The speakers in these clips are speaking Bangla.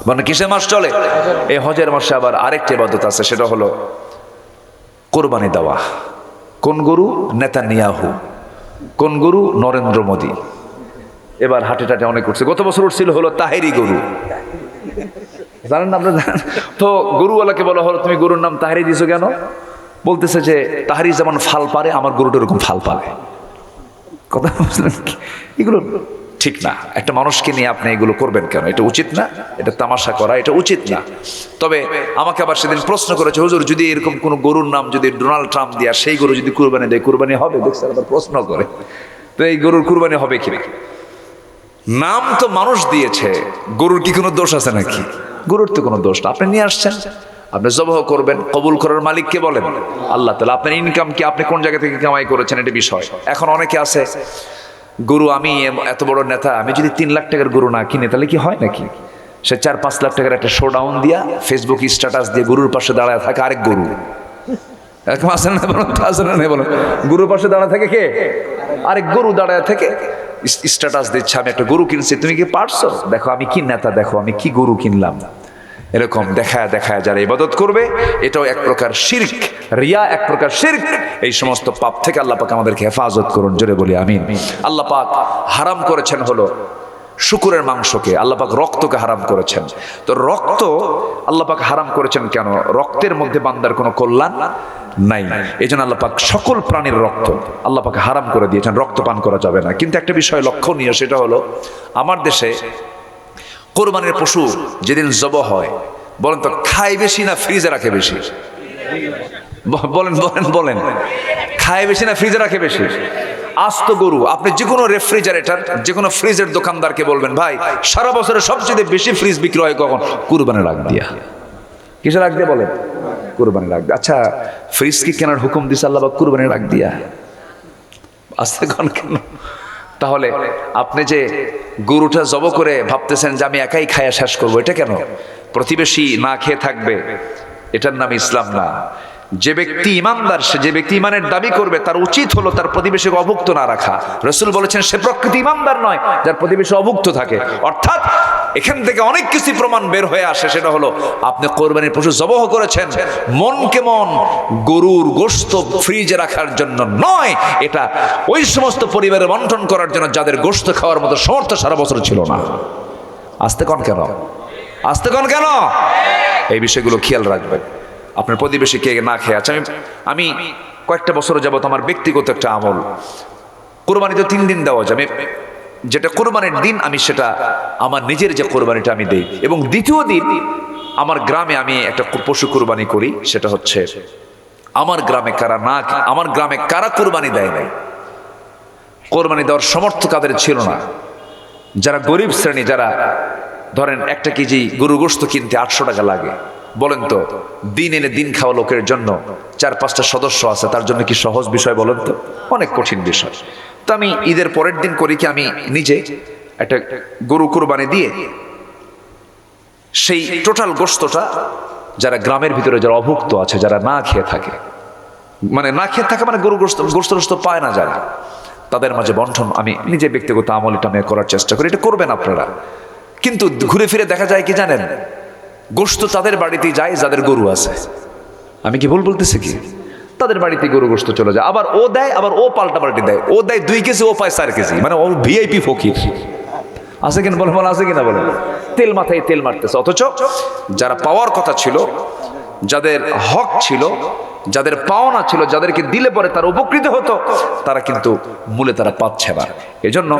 মানে কিসের মাস চলে? এই হজের মাসে আবার আরেকটি ইবাদত আছে, সেটা হলো কোরবানি দেওয়া। কোন গরু? নেতানিয়াহু। কোন গরু? নরেন্দ্র মোদী। এবার হাটে টাটে অনেক উঠছে, গত বছর উঠছিল হলো তাহেরি গরু, জানেন না আপনারা? তো গরুওয়ালাকে বলা হলো তুমি গরুর নাম তাহেরি দিছো কেন? বলতেছে যে তাহারি যেমন ফাল পারে আমার গরুটা এরকম ফাল পারে। কথা বুঝলেন কি? এগুলো ঠিক না। একটা মানুষকে নিয়ে আপনি এগুলো করবেন কেন? এটা উচিত না, এটা তামাশা করা এটা উচিত না। তবে আমাকে আবার সেদিন প্রশ্ন করেছে, হুজুর যদি এরকম কোনো গরুর নাম যদি ডোনাল্ড ট্রাম্প দিয়া সেই গরু যদি কুরবানি দেয়, কুরবানি হবে? দেখছেন, আবার প্রশ্ন করে। তো এই গরুর কুরবানি হবে কিনা? নাম তো মানুষ দিয়েছে, গরুর কি কোনো দোষ আছে নাকি? গরুর তো কোনো দোষ না। আপনি নিয়ে আসছেন, আপনি জবাহ করবেন, কবুল করার মালিক কে বলেন? আল্লাহ তাআলা। আপনার ইনকাম কি, আপনি কোন জায়গা থেকে কামাই করেছেন এটা বিষয়। এখন অনেকে আছে গরু, আমি এত বড় নেতা, আমি যদি 3 লাখ টাকার গরু না কিনে তাহলে কি হয় নাকি? সে 4-5 লাখ টাকার একটা শোডাউন দিয়া ফেসবুক স্ট্যাটাস দিয়ে গরুর পাশে দাঁড়ায় থাকে আরেক গরু। এরকম আছে না? বলো, গরুর পাশে দাঁড়ায় থাকে কে? আরেক গরু দাঁড়ায় থেকে স্ট্যাটাস দিচ্ছে আমি একটা গরু কিনছি, তুমি কি পারছো? দেখো আমি কি নেতা, দেখো আমি কি গরু কিনলাম। এরকম দেখায় দেখায় যারা ইবাদত করবে, এটাও এক প্রকার শিরক। রিয়া এক প্রকার শিরক। এই সমস্ত পাপ থেকে আল্লাহ পাক আমাদেরকে হেফাজত করুন, জোরে বলি আমিন। আল্লাহ পাক হারাম করেছেন হলো শুকুরের মাংসকে, আল্লাহ পাক রক্তকে হারাম করেছেন। তো রক্ত আল্লাহ পাক হারাম করেছেন কেন? রক্তের মধ্যে বান্দার কোনো কল্যাণ নাই, এই জন্য আল্লাহ পাক সকল প্রাণীর রক্ত আল্লাহ পাক হারাম করে দিয়েছেন, রক্ত পান করা যাবে না। কিন্তু একটা বিষয় লক্ষণীয়, সেটা হলো আমার দেশে কোরবানির পশু যেদিন জবাহ হয়, বলেন তো খায় বেশি না ফ্রিজে রাখে বেশি? বলেন বলেন বলেন, খায় বেশি না ফ্রিজে রাখে বেশি? আস্ত গরু আপনি যে কোনো রেফ্রিজারেটর, যে কোনো ফ্রিজের দোকানদারকে বলবেন, ভাই সারা বছরে সবচেয়ে বেশি ফ্রিজ বিক্রি হয় কখন? কুরবানির আগ দিয়া। কিসের আগ দিয়ে বলেন? কুরবানির আগ দিয়া। আচ্ছা, ফ্রিজ কি কেনার হুকুম দিছে আল্লাহ পাক কুরবানির আগ দিয়া? আস্তে কোন কেন? তাহলে আপনি যে গরুটা জব করে ভাবতেছেন যে আমি একাই খায়া শেষ করবো, এটা কেন? প্রতিবেশী না খেয়ে থাকবে, এটার নাম ইসলাম না। যে ব্যক্তি ইমানদার, সে যে ব্যক্তি ইমানের দাবি করবে, তার উচিত হলো তার প্রতিবেশীকে অভুক্ত না রাখা। রাসূল বলেছেন সে প্রকৃতি ইমানদার নয় যার প্রতিবেশী অভুক্ত থাকে। অর্থাৎ এখান থেকে অনেক কিছু প্রমাণ বের হয়ে আসে, সেটা হলো আপনি কোরবানির পশু জবাহ করেছেন মন কেমন গরুর গোশত ফ্রিজে রাখার জন্য নয়, এটা ওই সমস্ত পরিবারের বন্টন করার জন্য যাদের গোশত খাওয়ার মতো সমর্থ সারা বছর ছিল না। আস্তে কোন কেন? আস্তে কোন কেন? এই বিষয়গুলো খেয়াল রাখবেন। আপনার প্রতিবেশী কে না খেয়ে আছে। আমি কয়েকটা বছর যাবত আমার ব্যক্তিগত একটা আমল, কোরবানি তো 3 দিন দেওয়া যাবে, যেটা কোরবানির দিন আমি সেটা আমার নিজের যে কোরবানিটা আমি দেই, এবং দ্বিতীয় দিন আমার গ্রামে আমি একটা পশু কোরবানি করি। সেটা হচ্ছে আমার গ্রামে কারা না, আমার গ্রামে কারা কোরবানি দেয় নাই, কোরবানি দেওয়ার সমর্থ কাদের ছিল না, যারা গরিব শ্রেণী, যারা ধরেন 1 কেজি গরু গোশত কিনতে 800 টাকা লাগে, বলেন তো দিন এনে দিন খাওয়া লোকের জন্য 4-5টা সদস্য আছে, তার জন্য কি সহজ বিষয় বলেন তো? অনেক কঠিন বিষয়। তো আমি ঈদের পরের দিন করি কি, আমি নিজে একটা গরু কুরবানি দিয়ে সেই টোটাল গোশতটা যারা গ্রামের ভিতরে যারা অভুক্ত আছে, যারা না খেয়ে থাকে, মানে না খেয়ে থাকে মানে গরু গোশত পায় না যারা, তাদের মাঝে বন্টন আমি নিজে ব্যক্তিগত আমল এটা আমি করার চেষ্টা করি। এটা করবেন আপনারা। কিন্তু ঘুরে ফিরে দেখা যায় কি জানেন, গোশত তাদের বাড়িতেই যায় যাদের গরু আছে। আমি কি ভুল বলতেছি কি? তাদের বাড়িতে গরু গোশত চলে যায়, আবার ও দেয়, আবার ও পাল্টা পাল্টি দেয়। ও দেয় 2 কেজি, ও পায় 4 কেজি, মানে ও ভিআইপি ফকির। আছে কিনা বলে, বলে আছে কিনা বলে? তেল মাথায় তেল মারতেছে। অথচ যারা পাওয়ার কথা ছিল, যাদের হক ছিল, যাদের পাওনা ছিল, যাদেরকে দিলে পরে তারা উপকৃত হতো, তারা কিন্তু মূলে তারা পাচ্ছে না। এজন্য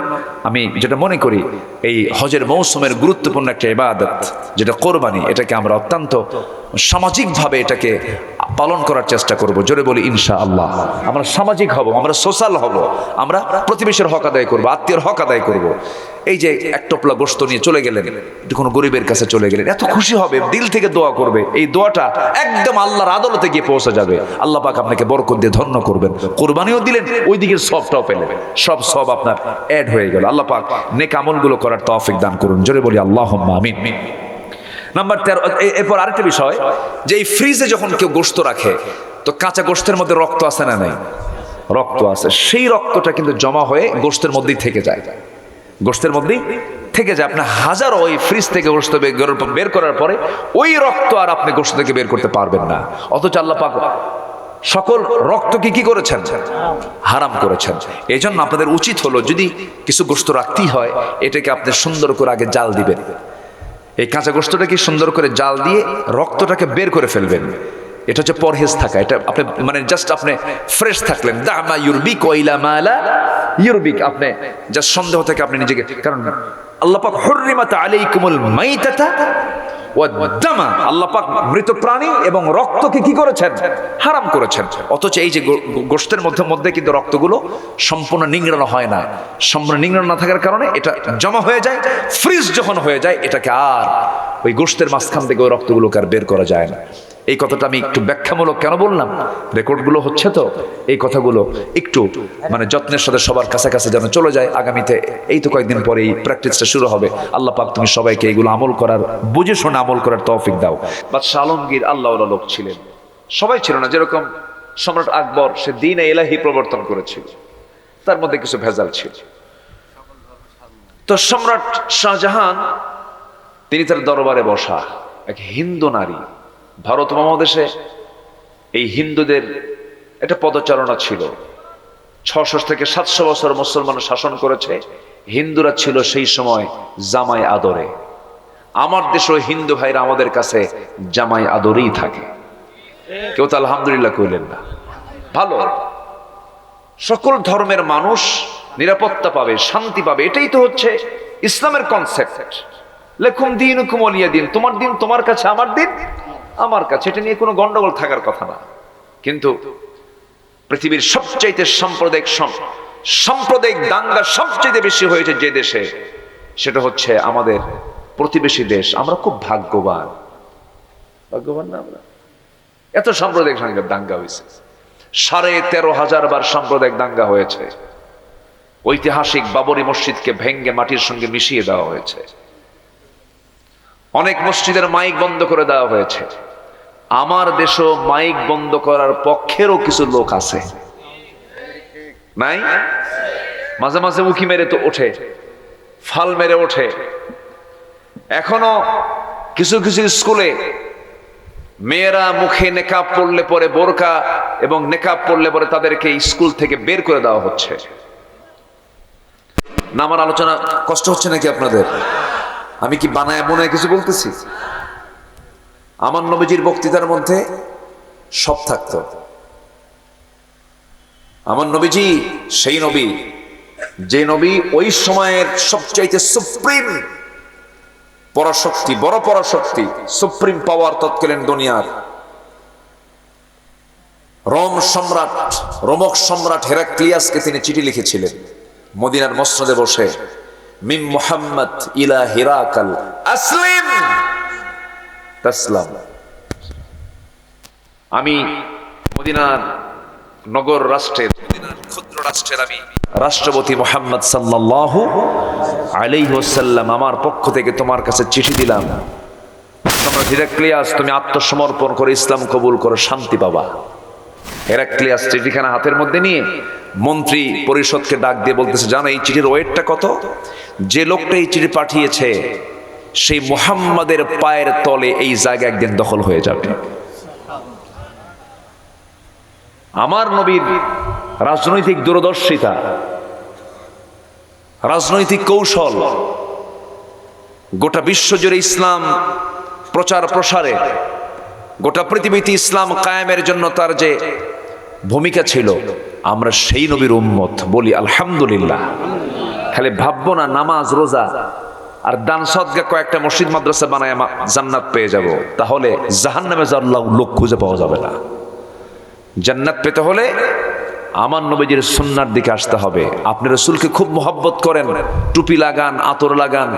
আমি যেটা মনে করি, এই হজের মৌসুমের গুরুত্বপূর্ণ একটা ইবাদত যেটা কোরবানি, এটাকে আমরা অত্যন্ত সামাজিকভাবে এটাকে পালন করার চেষ্টা করব। জোরে বলি ইনশাআল্লাহ। আমরা সামাজিক হব, আমরা সোশ্যাল হব, আমরা প্রতিবেশীর হক আদায় করব, আত্মীয়র হক আদায় করব। এই যে 1 টোপলা গোশত নিয়ে চলে গেলেন, কোনো গরিবের কাছে চলে গেলেন, এত খুশি হবে, দিল থেকে দোয়া করবে, এই দোয়াটা একদম আল্লাহর আদালতে গিয়ে পৌঁছে যাবে। আল্লাহ পাক আপনাকে বরকত দিয়ে ধন্য করবেন। কোরবানিও দিলেন, ওই দিকের সবটাও পেলেন, সব আপনার অ্যাড হয়ে গেল। আল্লাহ পাক নেক আমলগুলো করার তৌফিক দান করুন। জোরে বলি আল্লাহুম্মা আমিন। নাম্বার 13, এরপর আরেকটা বিষয়, যে এই ফ্রিজে যখন কেউ গোশত রাখে, তো কাঁচা গোশতের মধ্যে রক্ত আছে না নাই? রক্ত আছে। সেই রক্তটা কিন্তু জমা হয়ে গোশতের মধ্যেই থেকে যায়, গোশতের মধ্যেই থেকে যায়, আপনি হাজারো ওই ফ্রিজ থেকে গোশত বের করার পরে ওই রক্ত আর আপনি গোশত থেকে বের করতে পারবেন না। অথচ আল্লাহ পাক সকল রক্তকে কি করেছেন? হারাম করেছেন। এই জন্য আপনাদের উচিত হলো যদি কিছু গোশত রাখতেই হয়, এটাকে আপনি সুন্দর করে আগে জাল দিবেন। এই কাঁচা গোশতটাকে সুন্দর করে জাল দিয়ে রক্তটাকে বের করে ফেলবেন। এটা হচ্ছে পরহেজ থাকা। এটা আপনি মানে জাস্ট আপনি ফ্রেশ থাকলেন, দামা ইউরবিক ওয়াইলা মালা ইউরবিক, আপনি জাস্ট সন্দেহ থেকে আপনি নিজেকে, কারণ আল্লাহ পাক হুররিমাত আলাইকুমুল মাইতাতা ওয়াদ দামা, আল্লাহ পাক মৃত প্রাণী এবং রক্তকে কি করেছেন? হারাম করেছেন। অথচ এই যে গোশতের মধ্যে কিন্তু রক্তগুলো সম্পূর্ণ নিংড়ানো হয় না। সম্পূর্ণ নিংড়ানো না থাকার কারণে এটা জমা হয়ে যায়। ফ্রিজ যখন হয়ে যায়, এটাকে আর ওই গোশতের মাঝখান থেকে ওই রক্তগুলোকে আর বের করা যায় না। এই কথাটা আমি একটু ব্যাখ্যামূলক কেন বললাম, রেকর্ডগুলো হচ্ছে তো, এই কথাগুলো একটু মানে যত্নের সাথে সবার কাছাকাছি যেন চলে যায়। আগামীতে এই তো কয়েকদিন পরে এই প্র্যাকটিসটা শুরু হবে। আল্লাহ পাক তুমি সবাইকে এইগুলো আমল করার, বুঝে শুনে আমল করার তৌফিক দাও। বাদশাহ আলমগীর আল্লাহওয়ালা লোক ছিলেন, সবাই ছিল না। যেরকম সম্রাট আকবর, সে দ্বীন ইলাহি প্রবর্তন করেছিল, তার মধ্যে কিছু ভেজাল ছিল। তো সম্রাট শাহজাহান তিনি তার দরবারে বসা এক হিন্দু নারী। ভারত মহাদেশে এই হিন্দুদের একটা পদচারণা ছিল। 600 থেকে 700 বছর মুসলমান শাসন করেছে। হিন্দুরা ছিল সেই সময় জামাই আদরে। আমার দেশও হিন্দু ভাইরা আমাদের কাছে জামাই আদরেই থাকে। কেউ তো আলহামদুলিল্লাহ কইলেন না। ভালো, সকল ধর্মের মানুষ নিরাপত্তা পাবে, শান্তি পাবে, এটাই তো হচ্ছে ইসলামের কনসেপ্ট। লেকুম দীনুকুম ওয়ালিয়া দিন, তোমার দিন তোমার কাছে, আমার দিন আমার কাছে, এটা নিয়ে কোনো গন্ডগোল থাকার কথা না। কিন্তু পৃথিবীর সবচাইতে সাম্প্রদায়িক দাঙ্গা সবচেয়ে বেশি হয়েছে যে দেশে, সেটা হচ্ছে আমাদের প্রতিবেশী দেশ। আমরা খুব ভাগ্যবান, ভাগ্যবান না আমরা? এত সাম্প্রদায়িক দাঙ্গা হয়েছে, 13,500 বার সাম্প্রদায়িক দাঙ্গা হয়েছে। ঐতিহাসিক বাবরি মসজিদকে ভেঙ্গে মাটির সঙ্গে মিশিয়ে দেওয়া হয়েছে। অনেক মসজিদের মাইক বন্ধ করে দেওয়া হয়েছে। আমার দেশও মাইক বন্ধ করার পক্ষেরও কিছু লোক আছে, নাই? মাঝে মাঝে উকি মেরে তো ওঠে, ফাল মেরে ওঠে। এখনো কিছু কিছু স্কুলে মেয়েরা মুখে নেকাব পড়লে পরে, বোরকা এবং নেকাব পড়লে পরে তাদেরকে স্কুল থেকে বের করে দেওয়া হচ্ছে। না আমার আলোচনা কষ্ট হচ্ছে নাকি আপনাদের? আমি কি বানায় বানায় কিছু বলতেছি? আমার নবীজির বক্তৃতার মধ্যে সব থাকতো। আমার নবীজি সেই নবী, যে নবী ওই সময়ের সবচাইতে সুপ্রিম পরাশক্তি, বড় পরাশক্তি, সুপ্রিম পাওয়ার তৎকালীন দুনিয়ার রোমক সম্রাট হেরাক্লিয়াসকে তিনি চিঠি লিখেছিলেন মদিনার মসনদে বসে, মিম মুহাম্মদ ইলা হিরাকাল আসলিম তাসলাম। আমি মদিনার নগর রাষ্ট্রের, মদিনার ক্ষুদ্র রাষ্ট্রের আমি রাষ্ট্রপতি মুহাম্মদ সাল্লাল্লাহু আলাইহি ওয়াসাল্লাম আমার পক্ষ থেকে তোমার কাছে চিঠি দিলাম। সম্রাট হেরাক্লিয়াস, তুমি আত্মসমর্পণ করে ইসলাম কবুল করো, শান্তি পাবা। হেরাক্লিয়াস চিঠিখানা হাতের মধ্যে নিয়ে মন্ত্রী পরিষদকে ডাক দিয়ে বলতেছে, জানো এই চিঠির ওয়েটটা কত? যে লোকটা এই চিঠি পাঠিয়েছে সেই মুহাম্মাদের পায়ের তলে এই জায়গা একদিন দখল হয়ে যাবে। আমার নবীর রাজনৈতিক দূরদর্শিতা, রাজনৈতিক কৌশল, গোটা বিশ্বজুড়ে ইসলাম প্রচার প্রসারে, গোটা পৃথিবীতে ইসলাম কায়েমের জন্য তার যে ভূমিকা ছিল, আমরা সেই নবীর উম্মত, বলি আলহামদুলিল্লাহ। খালি ভাববো না নামাজ রোজা আর দান সদকা কয়েকটা মসজিদ মাদ্রাসা বানায় জান্নাত পেয়ে যাব, তাহলে জাহান্নামে যাওয়ার লোক খুঁজে পাওয়া যাবে না। জান্নাত পেতে হলে আমার নবীজির সুন্নাহর দিকে আসতে হবে। আপনি রাসূলকে খুব মহব্বত করেন, টুপি লাগান, আতর লাগান,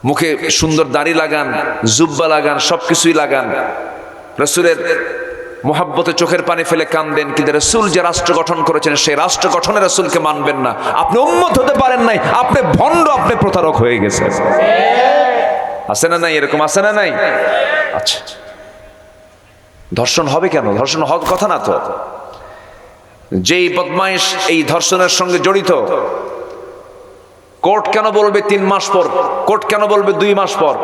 মুখে সুন্দর দাড়ি লাগান, জুব্বা লাগান, সবকিছুই লাগান, রাসূলের মহব্বতে চোখের পানি ফেলে কান্দেন, কিন্তু রাসূল যে রাষ্ট্র গঠন করেছেন সেই রাষ্ট্র গঠনে রাসূলকে মানবেন না, আপনি উম্মত হতে পারেন নাই, আপনি ভণ্ড, আপনি প্রতারক হয়ে গেছেন। আছে না নাই? এরকম আছে না নাই? আচ্ছা, ধর্ষণ হবে কেন? ধর্ষণ হওয়ার কথা না তো। যেই বদমাইশ এই ধর্ষণের সঙ্গে জড়িত কোর্ট কেন বলবে 3 মাস পর, কোর্ট কেন বলবে 2 মাস পর,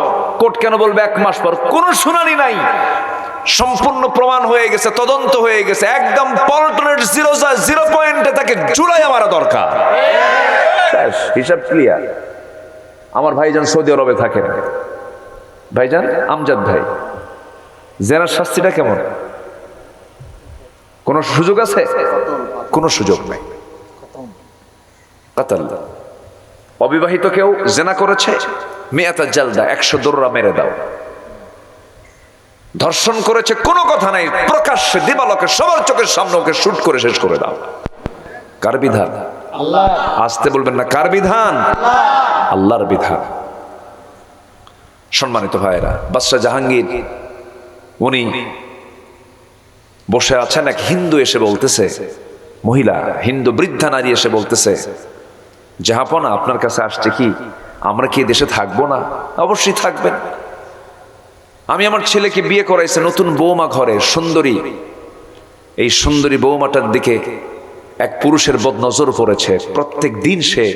কোর্ট কেন বলবে 1 মাস পর? কোনো শুনানি নাই, সম্পূর্ণ প্রমাণ হয়ে গেছে, তদন্ত হয়ে গেছে, একদম পল্টনের 0 পয়েন্টে তাকে ঝুলাইয়া মারা দরকার। হিসাব ক্লিয়ার। আমার ভাইজান সৌদি আরবে থাকেন, ভাইজান আমজাদ ভাই, জেনার শাস্তিটা কেমন? কোন সুযোগ আছে? কোনো সুযোগ নাই। কাতাল। অবিবাহিত কেউ জেনা করেছে, মিয়াতা জালদা, 100 দৌড়া মেরে দাও। ধর্ষণ করেছে, কোনো কথা নাই, প্রকাশ্যে দিবালোকে সবার চোখের সামনে ওকে শুট করে শেষ করে দাও। কার বিধান? আল্লাহ। আসতে বলবেন না, কার বিধান? আল্লাহর বিধান। সম্মানিত ভাইরা, বাদশাহ জাহাঙ্গীর উনি বসে আছেন, এক হিন্দু এসে বলতেছে, মহিলা হিন্দু বৃদ্ধা নারী এসে বলতেছে, জাহাপনা আপনার কাছে আসছে কি, আমরা কি দেশে থাকবো না? অবশ্যই থাকবেন। আমি আমার ছেলেকে বিয়ে করাইছে, নতুন বৌমা ঘরে, সুন্দরী। এই সুন্দরী বৌমাটার দিকে এক পুরুষের বদনজর পড়েছে। প্রত্যেক দিন সে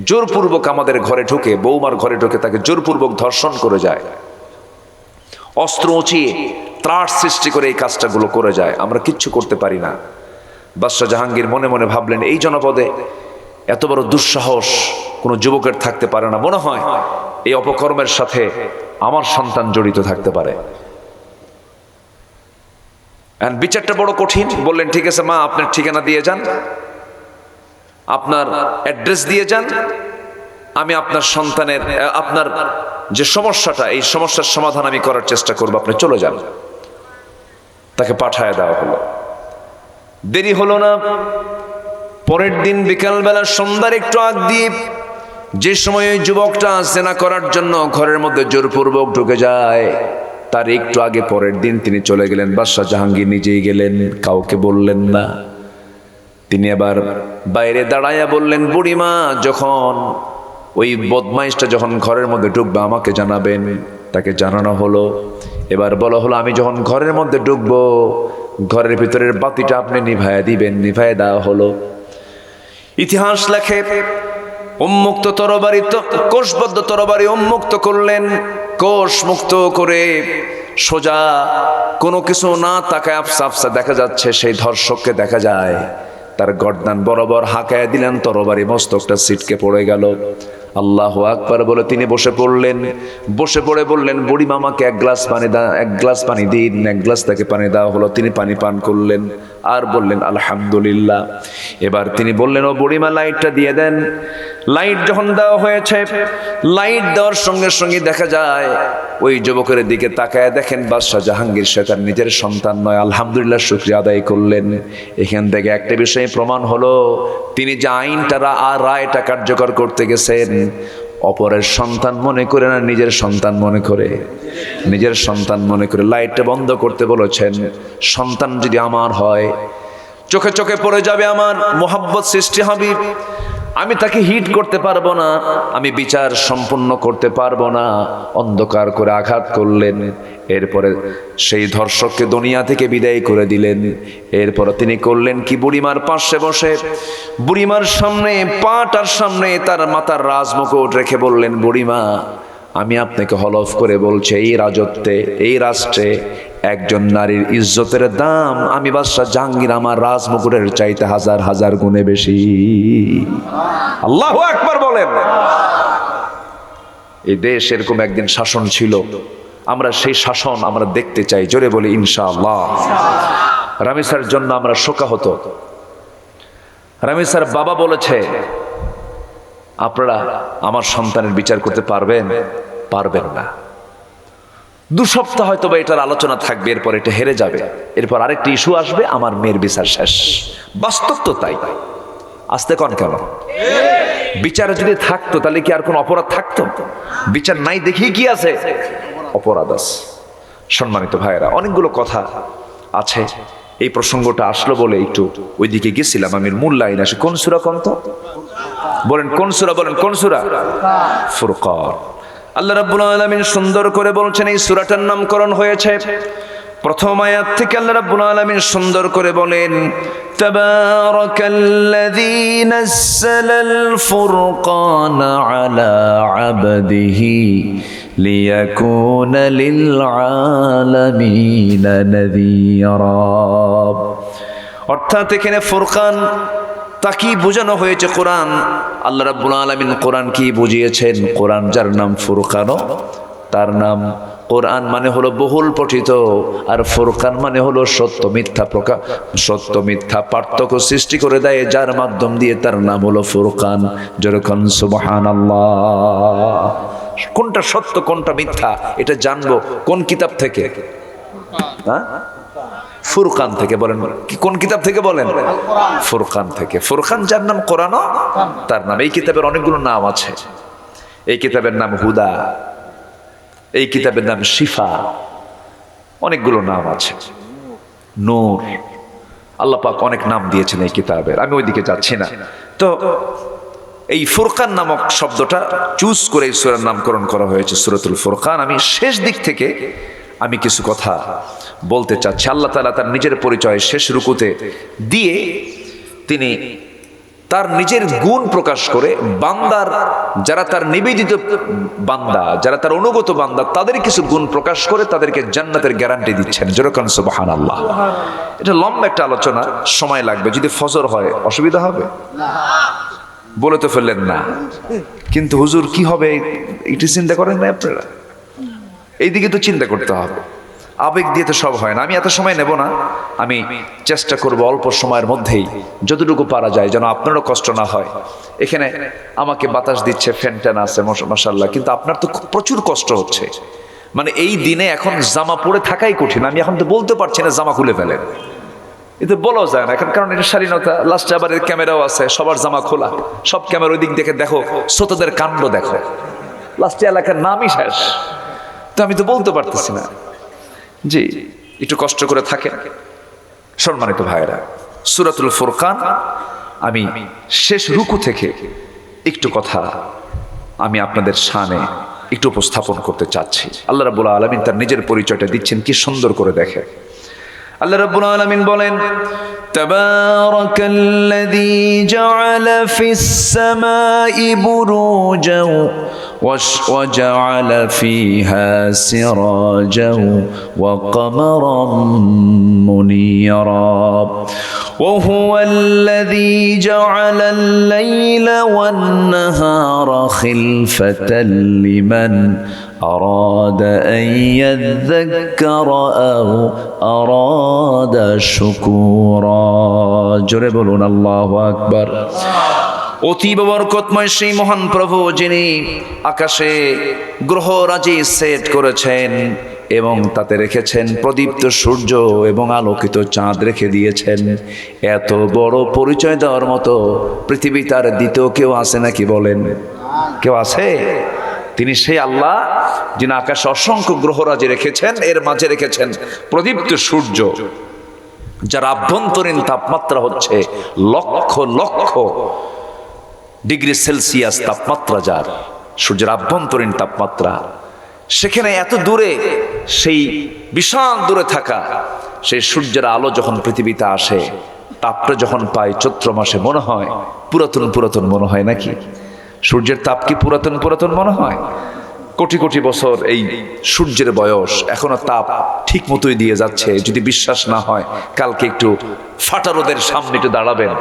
জোরপূর্বক আমাদের ঘরে ঢুকে, বৌমার ঘরে ঢুকে তাকে জোরপূর্বক ধর্ষণ করে যায়, অস্ত্র উঁচিয়ে ত্রাস সৃষ্টি করে এই কাজটাগুলো করে যায়। আমরা কিচ্ছু করতে পারি না। বাদশাহ জাহাঙ্গীর মনে মনে ভাবলেন, এই জনপদে এত বড় দুঃসাহস কোনো যুবকের থাকতে পারে না, মনে হয় এই অপকর্মের সাথে আমার সন্তান জড়িত থাকতে পারে। বিচারটা বড় কঠিন। বললেন, ঠিক আছে মা, আপনার ঠিকানা দিয়ে যান, আপনার অ্যাড্রেস দিয়ে যান, আমি আপনার সন্তানের, আপনার যে সমস্যাটা, এই সমস্যার সমাধান আমি করার চেষ্টা করবো, আপনি চলে যান। তাকে পাঠায় দেওয়া হলো। দেরি হলো না। পরের দিন বিকালবেলা, সন্ধ্যার একটু আগ দিয়ে, যে সময় ওই যুবকটা জেনা করার জন্য ঘরের মধ্যে জোরপূর্বক ঢুকে যায়, তার একটু আগে পরের দিন তিনি চলে গেলেন। বাদশাহ জাহাঙ্গীর নিজেই গেলেন, কাউকে বললেন না। তিনি আবার বাইরে দাঁড়াইয়া বললেন, বুড়িমা, যখন ওই বদমাইশটা যখন ঘরের মধ্যে ঢুকবে আমাকে জানাবেন। তাকে জানানো হলো। এবার বলা হলো, আমি যখন ঘরের মধ্যে ঢুকবো, ঘরের ভিতরের বাতিটা আপনি নিভাইয়া দিবেন। নিভাইয়া দেওয়া হলো। ইতিহাস লেখে, উন্মুক্ত তরবারি, কোষবদ্ধ তরবারি উন্মুক্ত করলেন। কোষ মুক্ত করে সোজা কোনো কিছু না তাকায় আফসা আফসা দেখা যাচ্ছে, সেই ধর্ষককে দেখা যায়, তার গর্দান বরাবর হাঁকায় দিলেন, তরবারি মস্তকটা ছিটকে পড়ে গেল। আল্লাহু আকবার বলে তিনি বসে পড়লেন। বসে পড়ে বললেন, বুড়ি মামাকে 1 গ্লাস পানি দাও, 1 গ্লাস পানি দিন। 1 গ্লাস তাকে পানি দেওয়া হলো। তিনি পানি পান করলেন আর বললেন আলহামদুলিল্লাহ। এবার তিনি বললেন, ও বুড়িমা, লাইটটা দিয়ে দেন। লাইট যখন দেওয়া হয়েছে, লাইট দেওয়ার সঙ্গে সঙ্গে দেখা যায় ওই যুবকের দিকে তাকায় দেখেন বাদশাহ জাহাঙ্গীর, সে তার নিজের সন্তান নয়। আলহামদুলিল্লাহ, শুকরিয়া আদায় করলেন। এখান থেকে একটা বিষয় প্রমাণ হলো, তিনি যে আইনটা আর রায়টা কার্যকর করতে গেছেন, অপরের সন্তান মনে করে না, নিজের সন্তান মনে করে, নিজের সন্তান মনে করে লাইটটা বন্ধ করতে বলেছেন। সন্তান যদি আমার হয়, চোখে চোখে পড়ে যাবে, আমার মোহাব্বত সৃষ্টি হবে, আমি তাকে হিট করতে পারবো না, আমি বিচার সম্পূর্ণ করতে পারবো না। অন্ধকার করে আঘাত করলেন। এরপরে সেই ধর্ষককে দুনিয়া থেকে বিদায় করে দিলেন। এরপর তিনি করলেন কি, বুড়িমার পাশে বসে, বুড়িমার সামনে, পাটার সামনে তার মাথার রাজমুকুট রেখে বললেন, বুড়িমা, আমি আপনাকে হলফ করে বলছি, এই রাজত্বে, এই রাষ্ট্রে একজন নারীর ইজ্জতের দাম আমি বাদশাহ জাহাঙ্গীর আমার রাজমুকুটের চাইতে 1000 গুণে বেশি। আল্লাহু আকবার বলেন। এই দেশ এরকম একদিন শাসন ছিল, আমরা সেই শাসন আমরা দেখতে চাই। জোরে বলি ইনশাআল্লাহ। রামিসার জন্য আমরা শোকাহত। রামিসার বাবা বলেছে, আপনারা আমার সন্তানের বিচার করতে পারবেন? পারবেন না। 2 সপ্তাহ হয়তো বা এটার আলোচনা থাকবে, এরপর এটা হেরে যাবে, এরপর আরেকটি ইস্যু আসবে, আমার মেয়ের বিচার শেষ। বাস্তব তো তাই। আসতে কন কেন? বিচার যদি থাকতো তাহলে কি আর কোন অপরাধ থাকতো? বিচার নাই দেখি কি আছে? অপরাধ আছে। সম্মানিত ভাইয়েরা, অনেকগুলো কথা আছে। এই প্রসঙ্গটা আসলো বলে একটু ওইদিকে গেছিলাম। আমি মূল লাইন আসে, কোন সূরা কোন তো বলেন, কোন সূরা বলেন, কোন সূরা? ফুরকান। আল্লাহ রাব্বুল আলামিন সুন্দর করে বলছেন, এই সূরাটার নামকরণ হয়েছে প্রথম আয়াত থেকে আল্লাহ রাব্বুল আলামিন সুন্দর করে বলেন, তাবারাকাল্লাযী নাযালাল ফুরকানা আলা আবদিহি লিয়াকুনা লিল আলামিনা নাযীরা। অর্থাৎ এখানে ফুরকান তাকে বোঝানো হয়েছে কোরআন। আল্লাহ রাব্বুল আলামিন কোরআন কি বুঝিয়েছেন? কোরআন যার নাম ফুরকানও তার নাম কোরআন মানে হলো বহুল পঠিত, আর ফুরকান মানে হলো সত্য মিথ্যা পার্থক্য সৃষ্টি করে দেয়, যার মাধ্যম দিয়ে তার নাম হলো ফুরকান। যেরকম সুবহানাল্লাহ। কোনটা সত্য কোনটা মিথ্যা এটা জানবো কোন কিতাব থেকে? হ্যাঁ, ফুরকান থেকে। বলেন কোন কিতাব থেকে? বলেন ফুরকান থেকে। ফুরকান যার নাম কোরআনও তার নাম। এই কিতাবের অনেকগুলো নাম আছে। এই কিতাবের নাম হুদা, এই কিতাবের নাম শিফা, অনেকগুলো নাম আছে। নূর, আল্লাহ পাক অনেক নাম দিয়েছেন এই কিতাবের, আমি ওইদিকে যাচ্ছি না। তো এই ফুরকান নামক শব্দটা চুজ করে এই সূরার নামকরণ করা হয়েছে সূরাতুল ফুরকান। আমি শেষ দিক থেকে আমি কিছু কথা বলতে চাচ্ছি। আল্লাহ তাআলা তার নিজের পরিচয় শেষ রুকুতে দিয়ে তিনি তার নিজের গুণ প্রকাশ করে বান্দার, যারা তার নিবেদিত বান্দা, যারা তার অনুগত বান্দা, তাদের কিছু গুণ প্রকাশ করে তাদেরকে জান্নাতের গ্যারান্টি দিচ্ছেন। যেরকম সুবহানাল্লাহ। এটা লম্বা একটা আলোচনা, সময় লাগবে। যদি ফজর হয় অসুবিধা হবে? বলে তো ফেললেন না, কিন্তু হুজুর কি হবে একটু চিন্তা করেন না আপনারা? এইদিকে তো চিন্তা করতে হবে। আবেগ দিয়ে তো সব হয় না। আমি এত সময় নেব না, আমি চেষ্টা করব অল্প সময়ের মধ্যেই যতটুকু পারা যায় যেন আপনারও কষ্ট না হয়। এখানে আমাকে বাতাস দিচ্ছে, ফ্যান ট্যান আছে মাশাআল্লাহ, কিন্তু আপনার তো প্রচুর কষ্ট হচ্ছে। মানে এই দিনে এখন জামা পরে থাকাই কঠিন। আমি এখন তো বলতে পারছি না জামা খুলে ফেলেন, এতে বলাও যায় না এখন, কারণ এটা স্বাধীনতা। লাস্টে আবার ক্যামেরাও আছে, সবার জামা খোলা, সব ক্যামেরা ওই দিক দেখে দেখো, শ্রোতাদের কাণ্ড দেখো, লাস্টে এলাকার নামই শেষ। তো আমি তো বলতে পারতেছি না। জি, একটু কষ্ট করে থাকে। সম্মানিত ভাইরা, সূরাতুল ফুরকান আমি শেষ রুকু থেকে একটু কথা আমি আপনাদের সামনে একটু উপস্থাপন করতে চাচ্ছি। আল্লাহ রাব্বুল আলামিন তার নিজের পরিচয়টা দিচ্ছেন, কি সুন্দর করে দেখে। আল্লাহ রাব্বুল আলামিন বলেন, তাবারাকাল্লাযী জাআলা ফিস সামাই বুরুজাও وجعل فيها سراجا وقمرا منيرا وهو الذي جعل الليل والنهار خلفة لمن أراد أن يذكر أو أراد شكورا جربون الله أكبر। অতীব বরকতময় সেই মহান প্রভু যিনি আকাশে গ্রহরাজি সেট করেছেন এবং তাতে রেখেছেন প্রদীপ্ত সূর্য এবং আলোকিত চাঁদ রেখে দিয়েছেন। এত বড় পরিচয় দেওয়ার মতো পৃথিবী তার দ্বিতীয় কেউ আছে নাকি? বলেন, কেউ আছে? তিনি সেই আল্লাহ যিনি আকাশে অসংখ্য গ্রহরাজি রেখেছেন, এর মাঝে রেখেছেন প্রদীপ্ত সূর্য, যার আভ্যন্তরীণ তাপমাত্রা হচ্ছে লক্ষ লক্ষ ডিগ্রি সেলসিয়াস তাপমাত্রা, যার সূর্যের আভ্যন্তরীণ তাপমাত্রা। সেখানে এত দূরে, সেই বিশাল দূরে থাকা সেই সূর্যের আলো যখন পৃথিবীতে আসে, তাপটা যখন পাই চৈত্র মাসে, মনে হয় পুরাতন পুরাতন মনে হয় নাকি? সূর্যের তাপ কি পুরাতন পুরাতন মনে হয়? কোটি কোটি বছর এই সূর্যের বয়স, এখনো তাপ ঠিক মতোই দিয়ে যাচ্ছে। যদি বিশ্বাস না হয়, কালকে একটু ফাটা রোদের সামনে একটু দাঁড়াবেন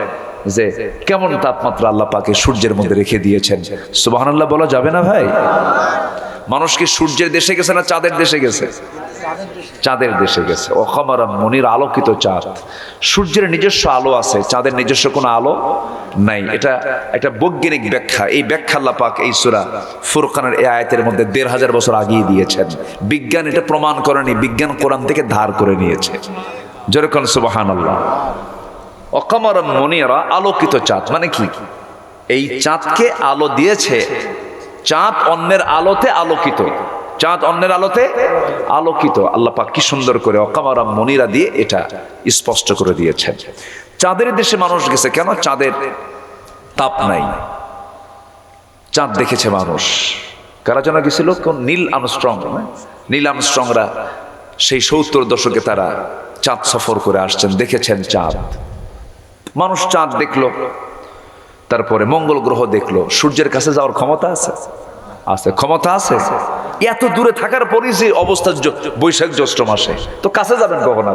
যে কেমন তাপমাত্রা আল্লাহ পাকে সূর্যের মধ্যে রেখে দিয়েছেন। সুবহানাল্লাহ বলা যাবে না ভাই? মানুষ কি সূর্যের দেশে গেছে না চাঁদের দেশে গেছে? চাঁদের দেশে গেছে। ও কমারাম মনির, আলোকিত চাঁদ। সূর্যের নিজস্ব আলো আছে, চাঁদের নিজস্ব কোনো আলো নাই। এটা একটা বৈজ্ঞানিক ব্যাখ্যা। এই ব্যাখ্যা আল্লাহ পাক এই সূরা ফুরকানের এই আয়াতের মধ্যে ১৫০০ বছর আগিয়ে দিয়েছেন। বিজ্ঞান এটা প্রমাণ করেনি, বিজ্ঞান কোরআন থেকে ধার করে নিয়েছে। যেরকম সুবহানাল্লাহ। অকামারাম মনিরা, আলোকিত চাঁদ মানে কি? এই চাঁদকে আলো দিয়েছে, চাঁদ অন্যের আলোতে আলোকিত, চাঁদ অন্যের আলোতে আলোকিত। আল্লাহ পাক কি সুন্দর করে অকামারাম মনিরা দিয়ে এটা স্পষ্ট করে দিয়েছেন। চাঁদের দেশে মানুষ গেছে কেন? চাঁদের তাপ নাই, চাঁদ দেখেছে মানুষ। কারা যেন গেছিল? Neil Armstrong. নীল আর্মস্ট্রংরা সেই 70 দশকে তারা চাঁদ সফর করে আসছেন, দেখেছেন চাঁদ, মানুষ চাঁদ দেখলো, তারপরে মঙ্গল গ্রহ দেখলো। সূর্যের কাছে যাওয়ার ক্ষমতা আছে? আছে, ক্ষমতা আছে। এত দূরে থাকার পরই যে অবস্থা, বৈশাখ জ্যৈষ্ঠ মাসে তো কাছে যাবেন কখন?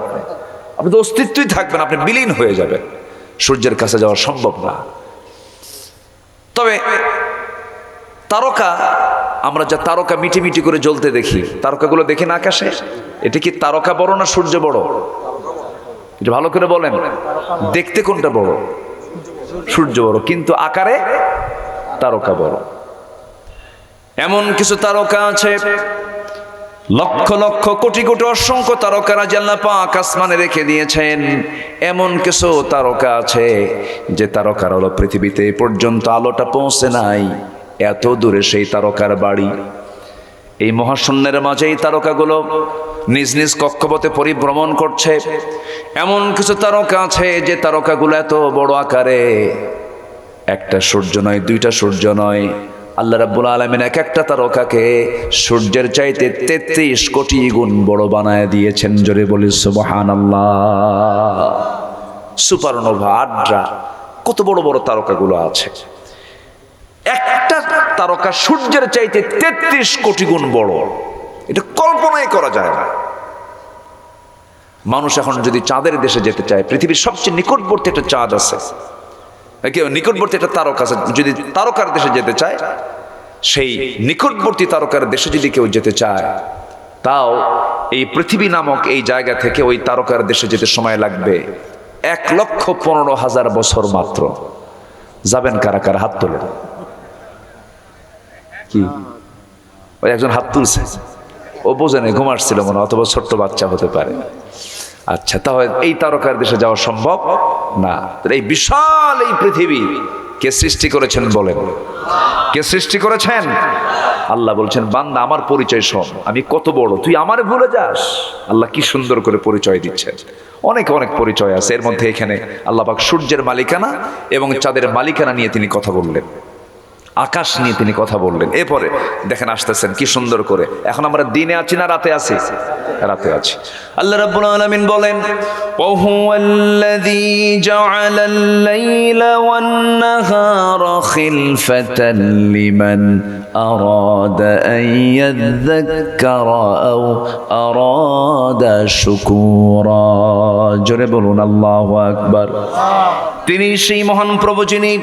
আপনি তো অস্তিত্বই থাকবেন, আপনি বিলীন হয়ে যাবেন। সূর্যের কাছে যাওয়া সম্ভব না। তবে তারকা, আমরা যা তারকা মিটি মিটি করে জ্বলতে দেখি, তারকাগুলো দেখি না আকাশে, এটা কি তারকা বড় না সূর্য বড়? এটা ভালো করে বলেন, দেখতে কোনটা বড়? সূর্য বড়, কিন্তু আকারে তারকা বড়। এমন কিছু তারকা আছে, লক্ষ লক্ষ কোটি কোটি অসংখ্য তারকারা আল্লাহ পাক আসমানে রেখে দিয়েছেন। এমন কিছু তারকা আছে যে তারকার আলো পৃথিবীতে পর্যন্ত আলোটা পৌঁছে নাই, এত দূরে সেই তারকার বাড়ি। এই মহাশূন্যের মাঝে এই তারকাগুলো নিজ নিজ কক্ষপথে পরিভ্রমণ করছে। এমন কিছু তারকা আছে যে তারকাগুলো এত বড় আকারে, একটা সূর্য নয়, দুইটা সূর্য নয়, আল্লাহ রাব্বুল আলামিন এক একটা তারকাকে সূর্যের চাইতে 33 কোটি গুণ বড় বানায় দিয়েছেন। জোরে বলি সুবহানাল্লাহ। সুপারনোভা, আড্রা, কত বড় বড় তারকাগুলো আছে। একটা তারকা সূর্যের চাইতে 33 কোটি গুণ বড়, এটা কল্পনাই করা যায় না। মানুষ এখন যদি চাঁদের দেশে যেতে চায়, পৃথিবীর সবচেয়ে নিকটবর্তী একটা চাঁদ আছে, নিকটবর্তী একটা তারকা আছে, যদি তারকার দেশে যেতে চায়, সেই নিকটবর্তী তারকার দেশে যদি কেউ যেতে চায়, তাও এই পৃথিবী নামক এই জায়গা থেকে ওই তারকার দেশে যেতে সময় লাগবে 1,15,000 বছর মাত্র। যাবেন কারা কারা? হাত তোলেন। কি ওই একজন হাত তুলছে, ও বোঝেনি, ঘুমাচ্ছিল মনে, অথবা ছোট্ট বাচ্চা হতে পারে। আচ্ছা, তাহলে এই তারকার দেশে যাওয়া সম্ভব না। এই বিশাল এই পৃথিবী কে সৃষ্টি করেছেন বলেন? কে সৃষ্টি করেছেন? আল্লাহ বলছেন, বান্দা আমার পরিচয় শোন, আমি কত বড়, তুই আমারে ভুলে যাস। আল্লাহ কি সুন্দর করে পরিচয় দিচ্ছেন। অনেক অনেক পরিচয় আছে, এর মধ্যে এখানে আল্লাহ পাক সূর্যের মালিকানা এবং চাঁদের মালিকানা নিয়ে তিনি কথা বললেন, আকাশ নিয়ে তিনি কথা বললেন। এরপরে দেখেন আসতেছেন কি সুন্দর করে। এখন আমরা দিনে আছি না রাতে আছি? রাতে আছি। আল্লাহ রাব্বুল আলামিন বলেন, ওয়া হুয়াল্লাযী জাআলাল লাইলা ওয়ান নাহারা খিলফাতান লিমান আরাদা আন ইয়াযাক্কারা আও আরাদা শুকুরা। জোরে বলুন আল্লাহু আকবার। তিনি সেই মহান প্রভু যিনি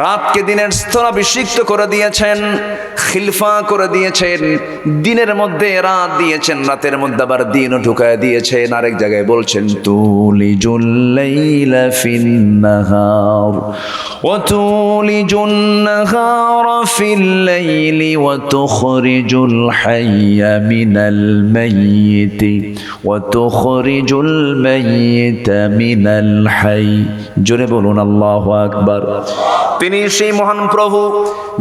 রাতকে দিনের স্থলাভিষিক্ত করে দিয়েছেন, খিলফা করে দিয়েছেন, দিনের মধ্যে রাত দিয়েছেন, রাতের মধ্যে আবার দিনও ঢুকায় দিয়েছেন। আরেক জায়গায় বলছেন, তুলিজুল লাইলা ফিন নাহার ওয়া তুলিজুন নাহারা ফিল লাইলি ওয়া তুখরিজুল হাইয়া মিনাল মাইয়িতি ওয়া তুখরিজুল মাইয়িতা মিনাল হাই। জোরে বলুন আল্লাহু আকবার। তিনি সেই মহান প্রভু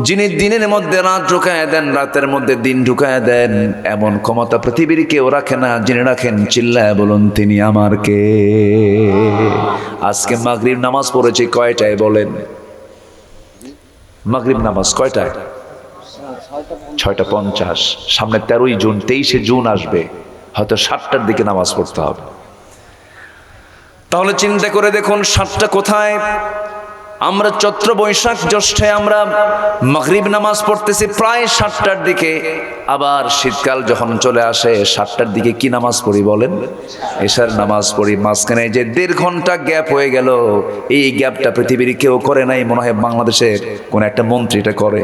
যিনি দিনের মধ্যে রাত ঢুকায় দেন, রাতের মধ্যে দিন ঢুকায় দেন। এমন ক্ষমতা পৃথিবীর কেউ রাখে না, যিনি রাখেন চিল্লায় বলুন তিনি আমার কে। আজকে মাগরিব নামাজ পড়েছি কয়টায় বলেন? মাগরিব নামাজ কয়টায়? 6:50। সামনে 13ই জুন, 23শে জুন আসবে, হয়তো 7টার দিকে নামাজ পড়তে হবে। তাহলে চিন্তা করে দেখুন 7টা কোথায়? আমরা চৈত্র বৈশাখ জ্যৈষ্ঠে আমরা মাগরিব নামাজ পড়তেছি প্রায় 7টার দিকে। আবার শীতকাল যখন চলে আসে 7টার দিকে কি নামাজ পড়ি বলেন? এশার নামাজ পড়ি। মাঝখানে যে 1.5 ঘন্টা গ্যাপ হয়ে গেল, এই গ্যাপটা পৃথিবীর কেউ করে নাই। মনে হয় বাংলাদেশের কোন একটা মন্ত্রী এটা করে,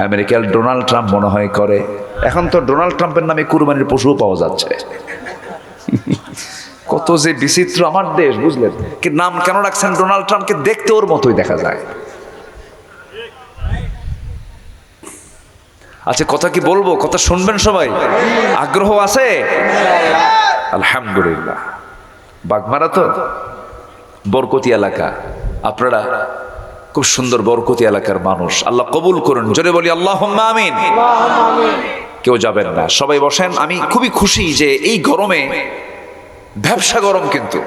আমেরিকার ডোনাল্ড ট্রাম্প মনে হয় করে। এখন তো ডোনাল্ড ট্রাম্পের নামে কুরবানির পশুও পাওয়া যাচ্ছে। কত যে বিচিত্র আমার দেশ, বুঝলেন? কি নাম কেন রাখছেন ডোনাল্ড ট্রাম্পকে? দেখতে ওর মতোই দেখা যায়। আচ্ছা, কথা কি বলবো? কথা শুনবেন সবাই? আগ্রহ আছে? আলহামদুলিল্লাহ। বাগমারা তো বরকতি এলাকা, আপনারা খুব সুন্দর বরকতি এলাকার মানুষ। আল্লাহ কবুল করুন। জোরে বলি আল্লাহুম্মা আমিন। কেউ যাবেন না, সবাই বসেন। আমি খুবই খুশি যে এই গরমে, ব্যবসা গরম কিন্তু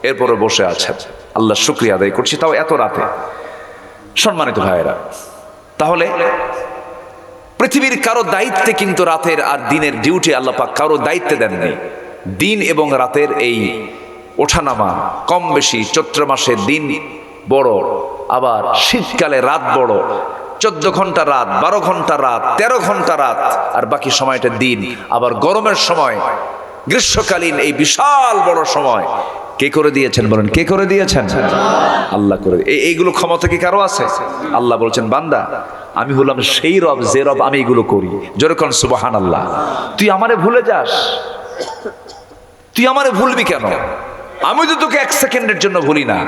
এরপরে বসে আছেন, আল্লাহ শুকরিয়া আদায় করছি, তাও এত রাতে। সম্মানিত ভাইয়েরা, তাহলে পৃথিবীর কারো দায়িত্বে কিন্তু রাতের আর দিনের ডিউটি আল্লাহ পাক কারো দায়িত্বে দেননি। দিন এবং রাতের এই ওঠানামা কম বেশি, চৈত্র মাসে দিন বড়, আবার শীতকালে রাত বড়, 14 ঘন্টা রাত, 12 ঘন্টা রাত, 13 ঘন্টা রাত, আর বাকি সময়টা দিন। আবার গরমের সময়, গ্রীষ্মকালীন এই বিশাল বড় সময় কে করে দিয়েছেন বলেন? কে করে দিয়েছেন? আল্লাহ করে। এইগুলো ক্ষমতা কি কারো আছে? আল্লাহ বলছেন, বান্দা আমি হলাম সেই রব যে রব আমি এগুলো করি। জোরে কোন সুবহানাল্লাহ। তুই আমারে ভুলে যাস? তুই আমারে ভুলবি কেন? আমি তো তোকে 1 সেকেন্ডের জন্য ভুলি না।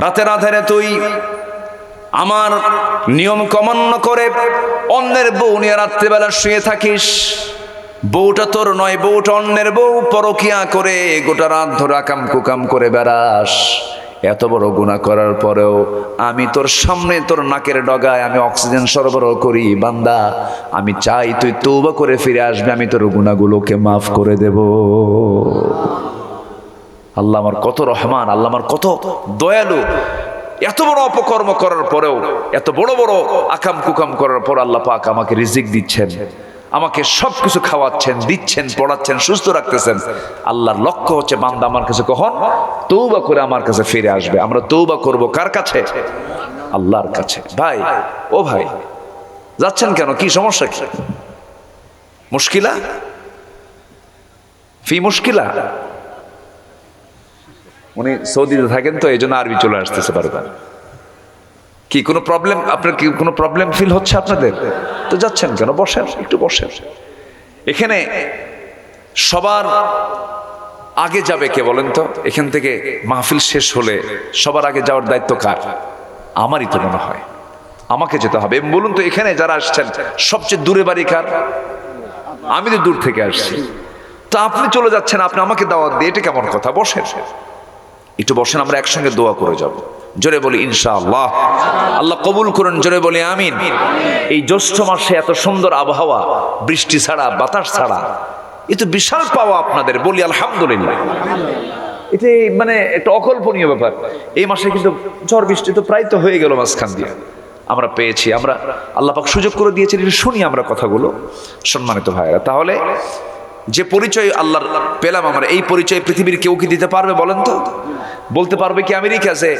রাতের আধারে তুই আমার নিয়ম অমান্য করে অন্যের বউ নিয়ে রাত্রেবেলা শুয়ে থাকিস। বউটা তোর নয়, বউটা অন্যের বউ, পরকিয়া করে গোটা রাত ধরে আকাম কুকাম করে বেড়াস। এত বড় গুনাহ করার পরেও আমি তোর সামনে তোর নাকের ডগায় আমি অক্সিজেন সরবরাহ করি। বান্দা আমি চাই তুই তওবা করে ফিরে আসবে, আমি তোর গুনাহগুলোকে মাফ করে দেব। আল্লাহ আমার কত রহমান, আল্লাহ আমার কত দয়ালু। এত বড় অপকর্ম করার পরেও, এত বড় বড় আকাম কুকাম করার পর আল্লাহ পাক আমাকে রিজিক দিচ্ছেন, আমাকে সবকিছু খাওয়াচ্ছেন, দিচ্ছেন, পড়াচ্ছেন, সুস্থ রাখতেছেন। আল্লাহর লক্ষ্য হচ্ছে বান্দা আমার কাছে কখন তওবা করে আমার কাছে ফিরে আসবে। আমরা তওবা করব কার কাছে? আল্লাহর কাছে। ভাই, ও ভাই, যাচ্ছেন কেন? কি সমস্যা? কি মুশকিলা? ফি মুশকিলা? উনি সৌদিতে থাকেন তো এই জন্য আরবি চলে আসতেছে বারবার। কি কোনো প্রবলেম? আপনার কি কোনো প্রবলেম ফিল হচ্ছে আপনাদের? তো যাচ্ছেন কেন? বসেন, একটু বসেন। এখানে সবার আগে যাবে কে বলেন তো? এখান থেকে মাহফিল শেষ হলে সবার আগে যাওয়ার দায়িত্ব কার? আমারই তো মনে হয়, আমাকে যেতে হবে। বলুন তো, এখানে যারা আসছেন সবচেয়ে দূরে বাড়ি কার? আমি তো দূর থেকে আসছি। তো আপনি চলে যাচ্ছেন, আপনি আমাকে দাওয়াত দিয়ে, এটা কেমন কথা? বসেন, একটু বসেন, আমরা একসঙ্গে দোয়া করে যাব। জোরে বলি ইনশাআল্লাহ। আল্লাহ কবুল করুন, জোরে বলি আমিন। এই জ্যৈষ্ঠ মাসে এত সুন্দর আবহাওয়া, বৃষ্টি ছাড়া, বাতাস ছাড়া, এ তো বিশাল পাওয়া আপনাদের। বলি আলহামদুলিল্লাহ। এটা মানে একটা অকল্পনীয় ব্যাপার। এই মাসে কিন্তু ঝড় বৃষ্টি তো প্রায় তো হয়ে গেল মাঝখান দিয়ে, আমরা পেয়েছি, আমরা আল্লাহ পাক সুযোগ করে দিয়েছেন। এটা শুনি আমরা কথাগুলো, সম্মানিত ভাইয়েরা। তাহলে যে পরিচয় আল্লাহর পেলাম আমরা, এই পরিচয় পৃথিবীর কেউ কি দিতে পারবে বলেন তো? বলতে পারবে কি আমেরিকা যে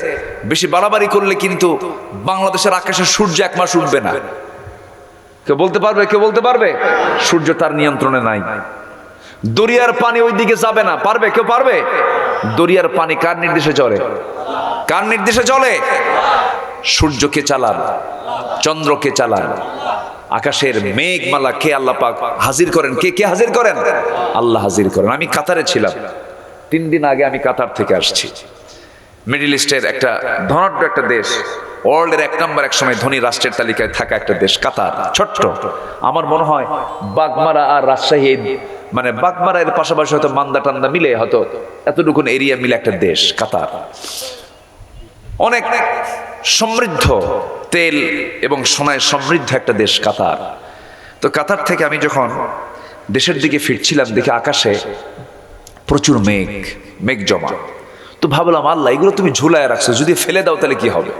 বেশি বাড়াবাড়ি করলে কিন্তু বাংলাদেশের আকাশে সূর্য 1 মাস উঠবে না? কেউ বলতে পারবে? কেউ বলতে পারবে? সূর্য তার নিয়ন্ত্রণে নাই। দরিয়ার পানি ওই দিকে যাবে না, পারবে? কেউ পারবে? দরিয়ার পানি কার নির্দেশে চলে? কার নির্দেশে চলে? সূর্যকে চালান, চন্দ্রকে চালান, আকাশের মেঘমালা কে? আল্লাহ পাক হাজির করেন। কে কে হাজির করেন? আল্লাহ হাজির করেন। আমি কাতারে ছিলাম 3 দিন আগে, আমি কাতার থেকে আসছি। মিডল ইস্টের একটা ধনাঢ্য একটা দেশ, ওয়ার্ল্ডের 1 নম্বর এক সময় ধনী রাষ্ট্রের তালিকায় থাকা একটা দেশ কাতার। ছোট্ট, আমার মনে হয় বাগমারা আর রাজশাহী, মানে বাগমারা এর পাশাপাশি হয়তো মান্দা টান্দা মিলে হয়তো এতটুকুন এরিয়া মিলে একটা দেশ কাতার। অনেক সমৃদ্ধ, তেল এবং সোনায় সমৃদ্ধ একটা দেশ কাতার। তো কাতার থেকে আমি যখন দেশের দিকে ফিরছিলাম, দেখি আকাশে প্রচুর মেঘ জমা। তো ভাবলাম, আল্লাহ এগুলো তুমি ঝুলায় রাখছো, যদি ফেলে দাও তাহলে কি হবে?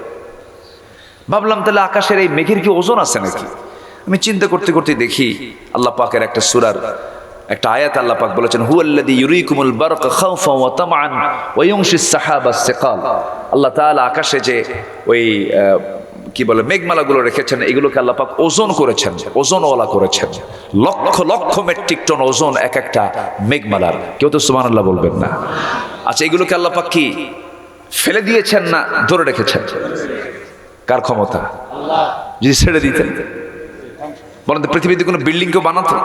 ভাবলাম তাহলে আকাশের এই মেঘের কি ওজন আছে নাকি? আমি চিন্তা করতে করতে দেখি আল্লাহ পাকের একটা সূরার একটা আয়াত আল্লাহ পাক বলেছেন, হুয়াল্লাযী ইউরিকুমুল বারকা খাওফান ওয়া তামআন ওয়া ইউনশিস সাহাবাস সিকাল। আল্লাহ তাআলা আকাশে যে ওই কি বলে মেঘমালাগুলো রেখেছেন, এগুলোকে আল্লাহ পাক ওজন করেছেন, ওজনওয়ালা করেছেন। লক্ষ লক্ষ মেট্রিক টন ওজন এক একটা মেঘমালার। কেউ তো সুবহানাল্লাহ বলবেন না? আচ্ছা, এগুলোকে আল্লাহ পাক কি ফেলে দিয়েছেন না ধরে রেখেছেন? কার ক্ষমতা? আল্লাহ। যদি ছেড়ে দিতেন বলেন তো, পৃথিবীতে কোনো বিল্ডিং কেউ বানাতো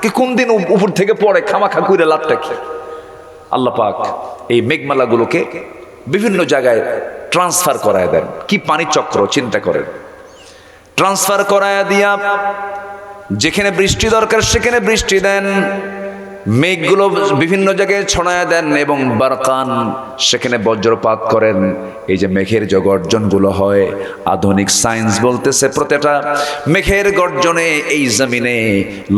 কি? কোন দিন উপর থেকে পড়ে খামাখা কইরা লাভটা কি? আল্লাহ পাক এই মেঘমালাগুলোকে বিভিন্ন জায়গায় ট্রান্সফার করায় দেন। কি পানি চক্র চিন্তা করেন। ট্রান্সফার করায় দিয়া যেখানে বৃষ্টি দরকার সেখানে বৃষ্টি দেন, মেঘগুলো বিভিন্ন জায়গায় ছড়ায় দেন এবং বারকান সেখানে বজ্রপাত করেন। এই যে মেঘের যে গর্জনগুলো হয়, আধুনিক সায়েন্স বলতেছে প্রতিটা মেঘের গর্জনে এই জমিনে